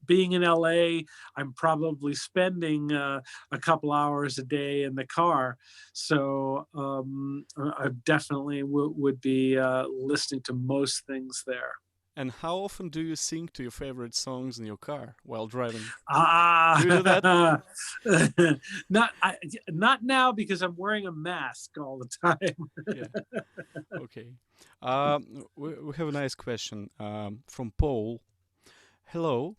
Speaker 2: being in LA, I'm probably spending a couple hours a day in the car. So I definitely would be listening to most things there.
Speaker 1: and how often do you sing to your favorite songs in your car while driving?
Speaker 2: Do
Speaker 1: you do that?
Speaker 2: Not now, because I'm wearing a mask all the time.
Speaker 1: Yeah. Okay. We have a nice question from Paul. Hello.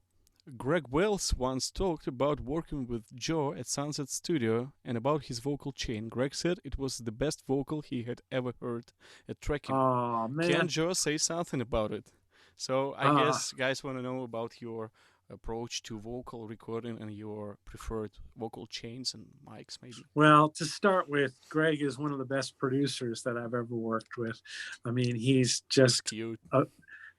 Speaker 1: Greg Wells once talked about working with Joe at Sunset Studio and about his vocal chain. Greg said it was the best vocal he had ever heard at tracking.
Speaker 2: Oh, man.
Speaker 1: Can Joe say something about it? So I guess guys want to know about your approach to vocal recording and your preferred vocal chains and mics, maybe.
Speaker 2: Well, to start with, Greg is one of the best producers that I've ever worked with. I mean, he's just
Speaker 1: cute.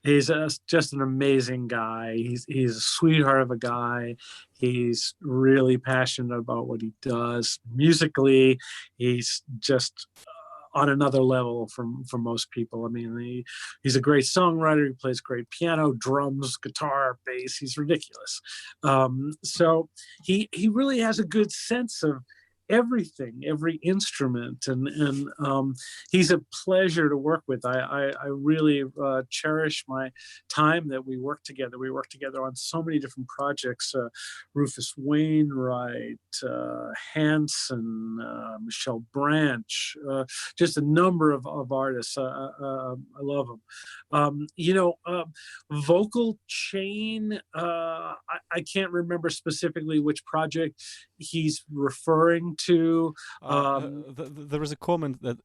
Speaker 2: He's just an amazing guy. He's a sweetheart of a guy. He's really passionate about what he does. Musically, he's just on another level from most people. I mean, he's a great songwriter. He plays great piano, drums, guitar, bass. He's ridiculous. So he really has a good sense of everything, every instrument, and he's a pleasure to work with. I really cherish my time that we worked together. We worked together on so many different projects: Rufus Wainwright, Hanson, Michelle Branch, just a number of artists. I love them. Vocal chain, I can't remember specifically which project he's referring into.
Speaker 1: There is a comment that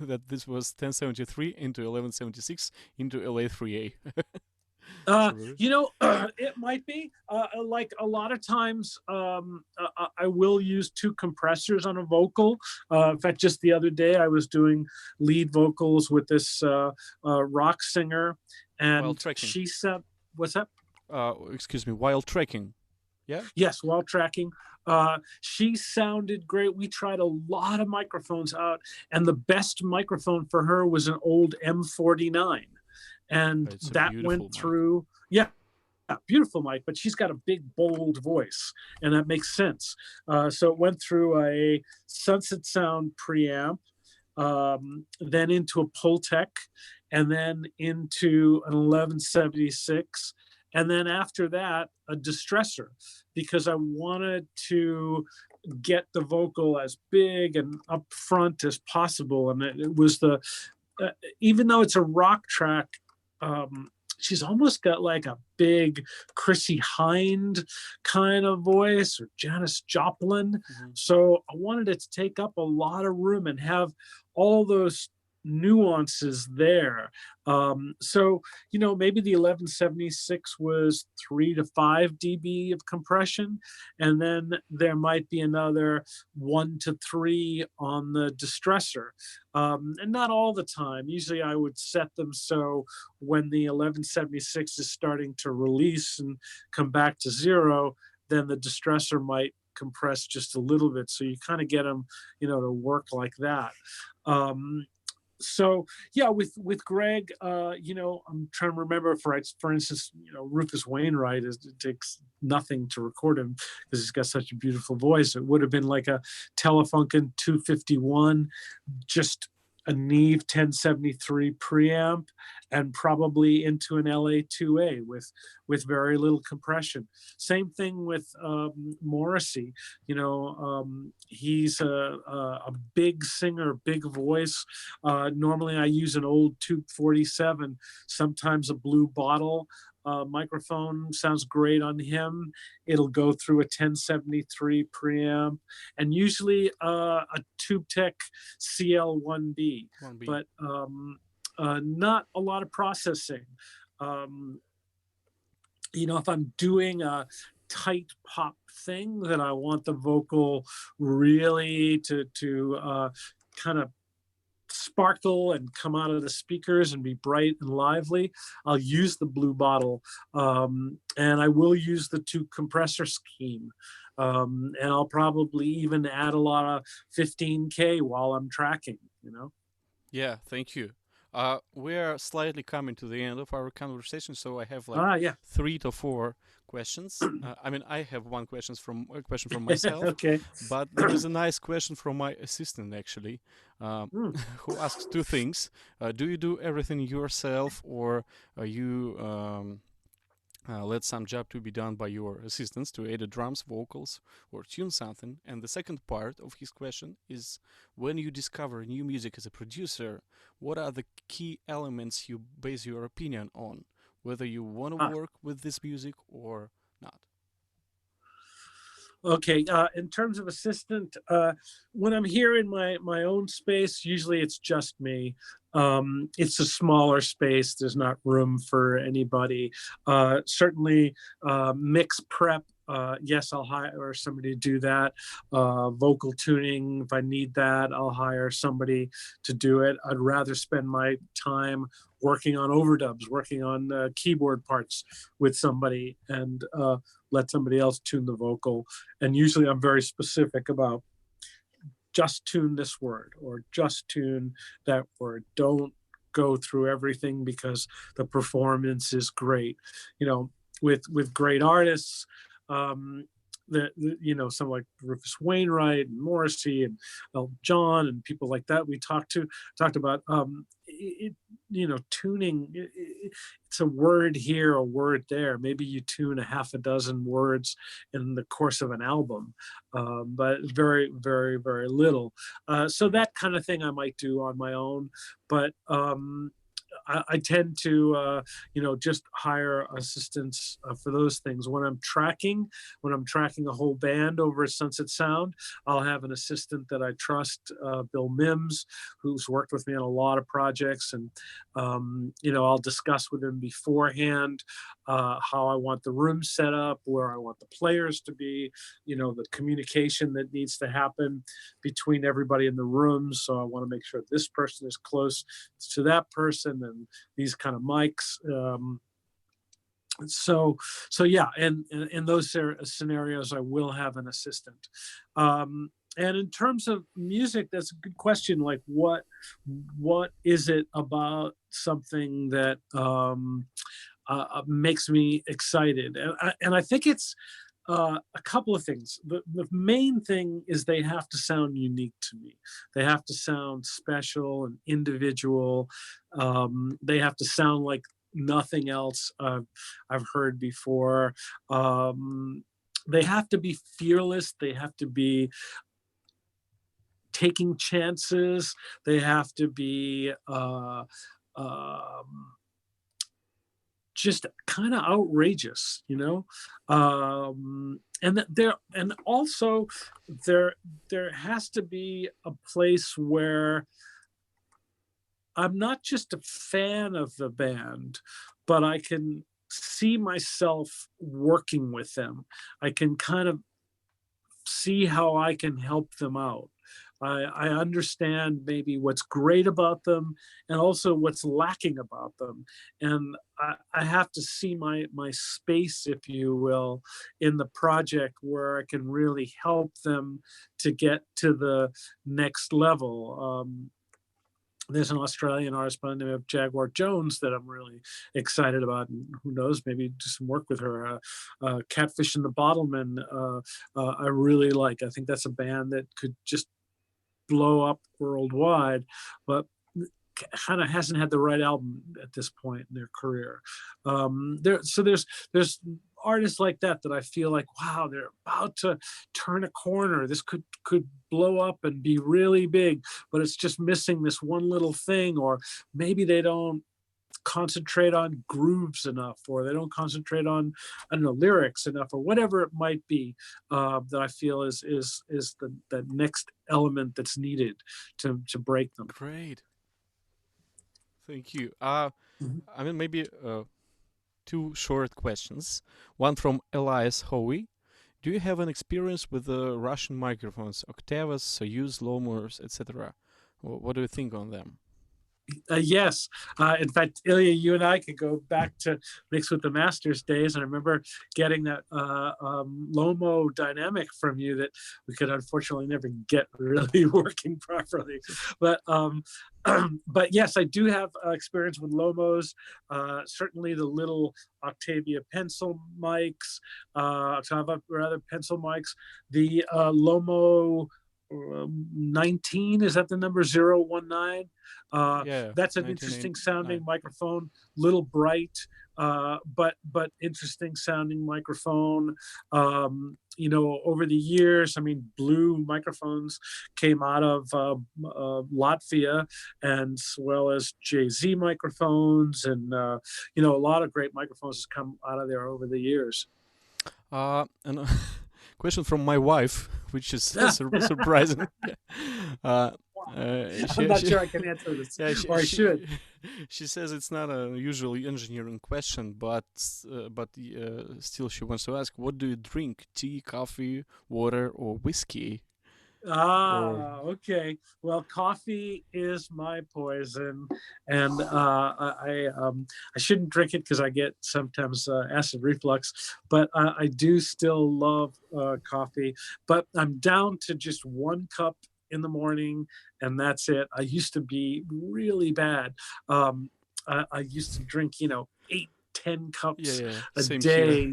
Speaker 1: that this was 1073 into 1176 into LA3A.
Speaker 2: It might be like a lot of times I will use two compressors on a vocal. In fact, just the other day I was doing lead vocals with this rock singer, and she said, "What's that?"
Speaker 1: Excuse me, while tracking. Yeah.
Speaker 2: Yes, while tracking. She sounded great. We tried a lot of microphones out, and the best microphone for her was an old M49. And that went through, beautiful mic, but she's got a big, bold voice, and that makes sense. So it went through a Sunset Sound preamp, then into a Pultec, and then into an 1176. And then after that, a distressor, because I wanted to get the vocal as big and upfront as possible. And it was even though it's a rock track, she's almost got like a big Chrissie Hynde kind of voice, or Janis Joplin. Mm-hmm. So I wanted it to take up a lot of room and have all those nuances there. So, maybe the 1176 was 3 to 5 dB of compression, and then there might be another 1 to 3 on the distressor. And not all the time. Usually I would set them so when the 1176 is starting to release and come back to 0, then the distressor might compress just a little bit. So you kind of get them, to work like that. So yeah, with Greg, I'm trying to remember, for instance, Rufus Wainwright, it takes nothing to record him because he's got such a beautiful voice. It would have been like a Telefunken 251, just a Neve 1073 preamp, and probably into an LA2A with very little compression. Same thing with Morrissey. He's a big singer, big voice. Normally I use an old Tube 47, sometimes a Blue Bottle. Microphone sounds great on him. It'll go through a 1073 preamp, and usually a TubeTech CL1B, but not a lot of processing. If I'm doing a tight pop thing that I want the vocal really to kind of sparkle and come out of the speakers and be bright and lively, I'll use the Blue Bottle, and I will use the 2 compressor scheme, and I'll probably even add a lot of 15K while I'm tracking.
Speaker 1: Yeah, thank you. We are slightly coming to the end of our conversation, so I have 3 to 4 questions. I have one question from myself.
Speaker 2: Okay.
Speaker 1: But there is a nice question from my assistant, actually, who asks 2 things. Do you do everything yourself, or you let some job to be done by your assistants to edit drums, vocals, or tune something? And the second part of his question is, when you discover new music as a producer, what are the key elements you base your opinion on, whether you want to work with this music or not?
Speaker 2: Okay, in terms of assistant, when I'm here in my own space, usually it's just me. It's a smaller space. There's not room for anybody. Certainly, mix prep. Yes, I'll hire somebody to do that. Vocal tuning, if I need that, I'll hire somebody to do it. I'd rather spend my time working on overdubs, working on keyboard parts with somebody, and let somebody else tune the vocal. And usually I'm very specific about just tune this word or just tune that word. Don't go through everything because the performance is great. With great artists, some like Rufus Wainwright and Morrissey and Elton John and people like that we talked about, tuning. It's a word here, a word there. Maybe you tune a half a dozen words in the course of an album, but very, very, very little. So that kind of thing I might do on my own, but I tend to, just hire assistants for those things. When I'm tracking a whole band over Sunset Sound, I'll have an assistant that I trust, Bill Mims, who's worked with me on a lot of projects, and I'll discuss with him beforehand how I want the room set up, where I want the players to be, the communication that needs to happen between everybody in the room. So I want to make sure this person is close to that person, and these kind of mics. So yeah, and in those scenarios, I will have an assistant. And in terms of music, that's a good question. Like, what is it about something that makes me excited? And I think it's a couple of things. The main thing is they have to sound unique to me. They have to sound special and individual. They have to sound like nothing else I've heard before. They have to be fearless. They have to be taking chances. They have to be just kind of outrageous, and also there has to be a place where I'm not just a fan of the band, but I can see myself working with them. I can kind of see how I can help them out. I understand maybe what's great about them and also what's lacking about them. And I have to see my space, if you will, in the project where I can really help them to get to the next level. There's an Australian artist by the name of Jaguar Jones that I'm really excited about, and who knows, maybe do some work with her. Catfish and the Bottlemen, I really like. I think that's a band that could just blow up worldwide, but kind of hasn't had the right album at this point in their career. There's artists like that I feel like, wow, they're about to turn a corner. This could blow up and be really big, but it's just missing this one little thing, or maybe they don't concentrate on grooves enough, or they don't concentrate on, I don't know, lyrics enough, or whatever it might be, that I feel is the next element that's needed to break them.
Speaker 1: Great. Thank you. Maybe two short questions. One from Elias Howie. Do you have an experience with the Russian microphones, Octavas, Soyuz, Lomors, etc.? What do you think on them?
Speaker 2: Yes. In fact, Ilya, you and I could go back to Mix with the Masters days. And I remember getting that Lomo dynamic from you that we could unfortunately never get really working properly. But yes, I do have experience with Lomos. Certainly the little Octavia pencil mics, pencil mics. The Lomo 19, is that the number 019? That's an interesting sounding microphone, little bright, but interesting sounding microphone. Over the years, Blue microphones came out of Latvia, and as well as JZ microphones, and a lot of great microphones has come out of there over the years.
Speaker 1: And question from my wife, which is surprising.
Speaker 2: I'm not sure I can answer this, or I should.
Speaker 1: She says it's not a usually engineering question, but still she wants to ask, what do you drink? Tea, coffee, water, or whiskey?
Speaker 2: Okay. Well, coffee is my poison, and I shouldn't drink it because I get sometimes acid reflux. But I do still love coffee. But I'm down to just 1 cup in the morning, and that's it. I used to be really bad. I used to drink, 8-10 cups a day,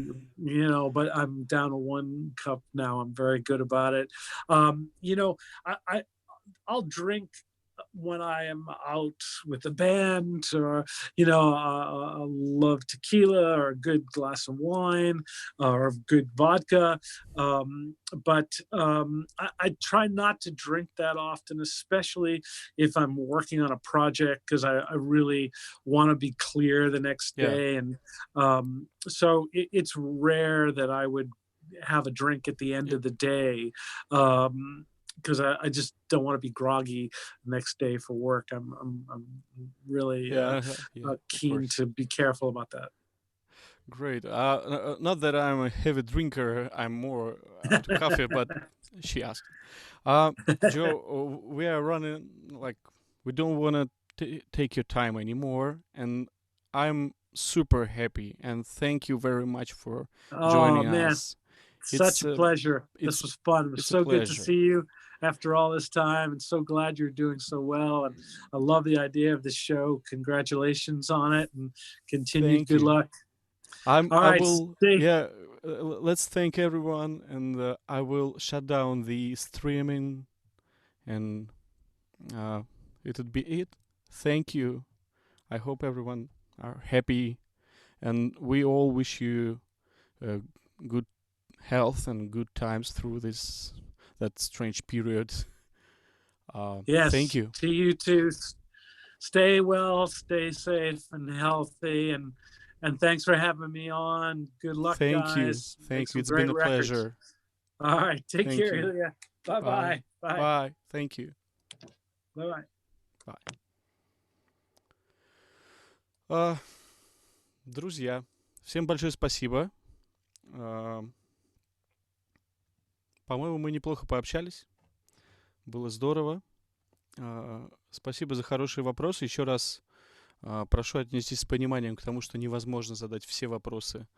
Speaker 2: but I'm down to 1 cup now. I'm very good about it. I'll drink when I am out with a band, or I love tequila or a good glass of wine or good vodka. But I try not to drink that often, especially if I'm working on a project, because I really want to be clear the next
Speaker 1: Yeah.
Speaker 2: day. And so it's rare that I would have a drink at the end
Speaker 1: Yeah.
Speaker 2: of the day. Because I just don't want to be groggy next day for work. I'm really
Speaker 1: Yeah. Yeah. Of
Speaker 2: keen
Speaker 1: course.
Speaker 2: to be careful about that.
Speaker 1: Great. Not that I'm a heavy drinker. I'm more to coffee, but she asked. Joe, we are running like we don't want to take your time anymore, and I'm super happy and thank you very much for
Speaker 2: Oh
Speaker 1: joining
Speaker 2: man,
Speaker 1: us.
Speaker 2: such
Speaker 1: It's
Speaker 2: a pleasure. This
Speaker 1: it's
Speaker 2: was fun. It was
Speaker 1: it's a
Speaker 2: so good to
Speaker 1: pleasure.
Speaker 2: see you after all this time, and so glad you're doing so well. And I love the idea of the show. Congratulations on it, and continued
Speaker 1: Thank
Speaker 2: good
Speaker 1: you.
Speaker 2: luck. All
Speaker 1: I
Speaker 2: right,
Speaker 1: will,
Speaker 2: stay.
Speaker 1: yeah, let's thank everyone, and I will shut down the streaming, and it would be it. Thank you. I hope everyone are happy, and we all wish you good health and good times through that strange period. Thank
Speaker 2: Yes,
Speaker 1: you.
Speaker 2: to you too. Stay well, stay safe and healthy, and thanks for having me on. Good luck,
Speaker 1: Thank you.
Speaker 2: guys. Make
Speaker 1: Thank you.
Speaker 2: some
Speaker 1: It's been
Speaker 2: great
Speaker 1: a
Speaker 2: records.
Speaker 1: pleasure.
Speaker 2: All right, take
Speaker 1: Thank
Speaker 2: care,
Speaker 1: you.
Speaker 2: Ilya. Bye
Speaker 1: Bye.
Speaker 2: bye. Bye
Speaker 1: Bye. Thank you.
Speaker 2: bye.
Speaker 1: Bye. Друзья, всем большое спасибо. По-моему, мы неплохо пообщались. Было здорово. Спасибо за хорошие вопросы. Еще раз прошу отнестись с пониманием к тому, что невозможно задать все вопросы.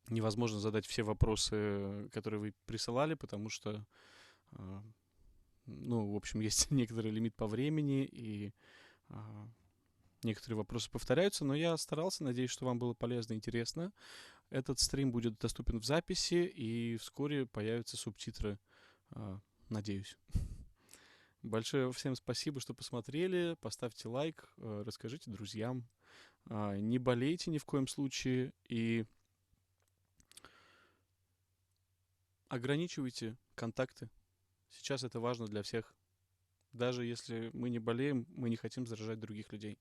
Speaker 1: Невозможно задать все вопросы, которые вы присылали, потому что, в общем, есть некоторый лимит по времени, и некоторые вопросы повторяются, но я старался, надеюсь, что вам было полезно и интересно. Этот стрим будет доступен в записи, и вскоре появятся субтитры, надеюсь. Большое всем спасибо, что посмотрели. Поставьте лайк, расскажите друзьям. Не болейте ни в коем случае, и ограничивайте контакты. Сейчас это важно для всех. Даже если мы не болеем, мы не хотим заражать других людей.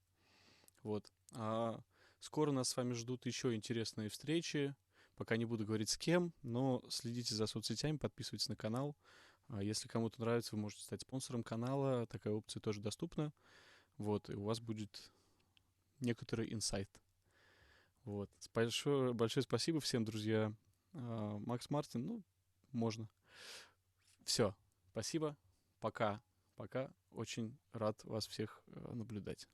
Speaker 1: Вот. Скоро нас с вами ждут еще интересные встречи. Пока не буду говорить с кем, но следите за соцсетями, подписывайтесь на канал. Если кому-то нравится, вы можете стать спонсором канала. Такая опция тоже доступна. Вот. И у вас будет некоторый инсайт. Вот. Большое спасибо всем, друзья. Макс Мартин, можно. Все. Спасибо. Пока. Очень рад вас всех наблюдать.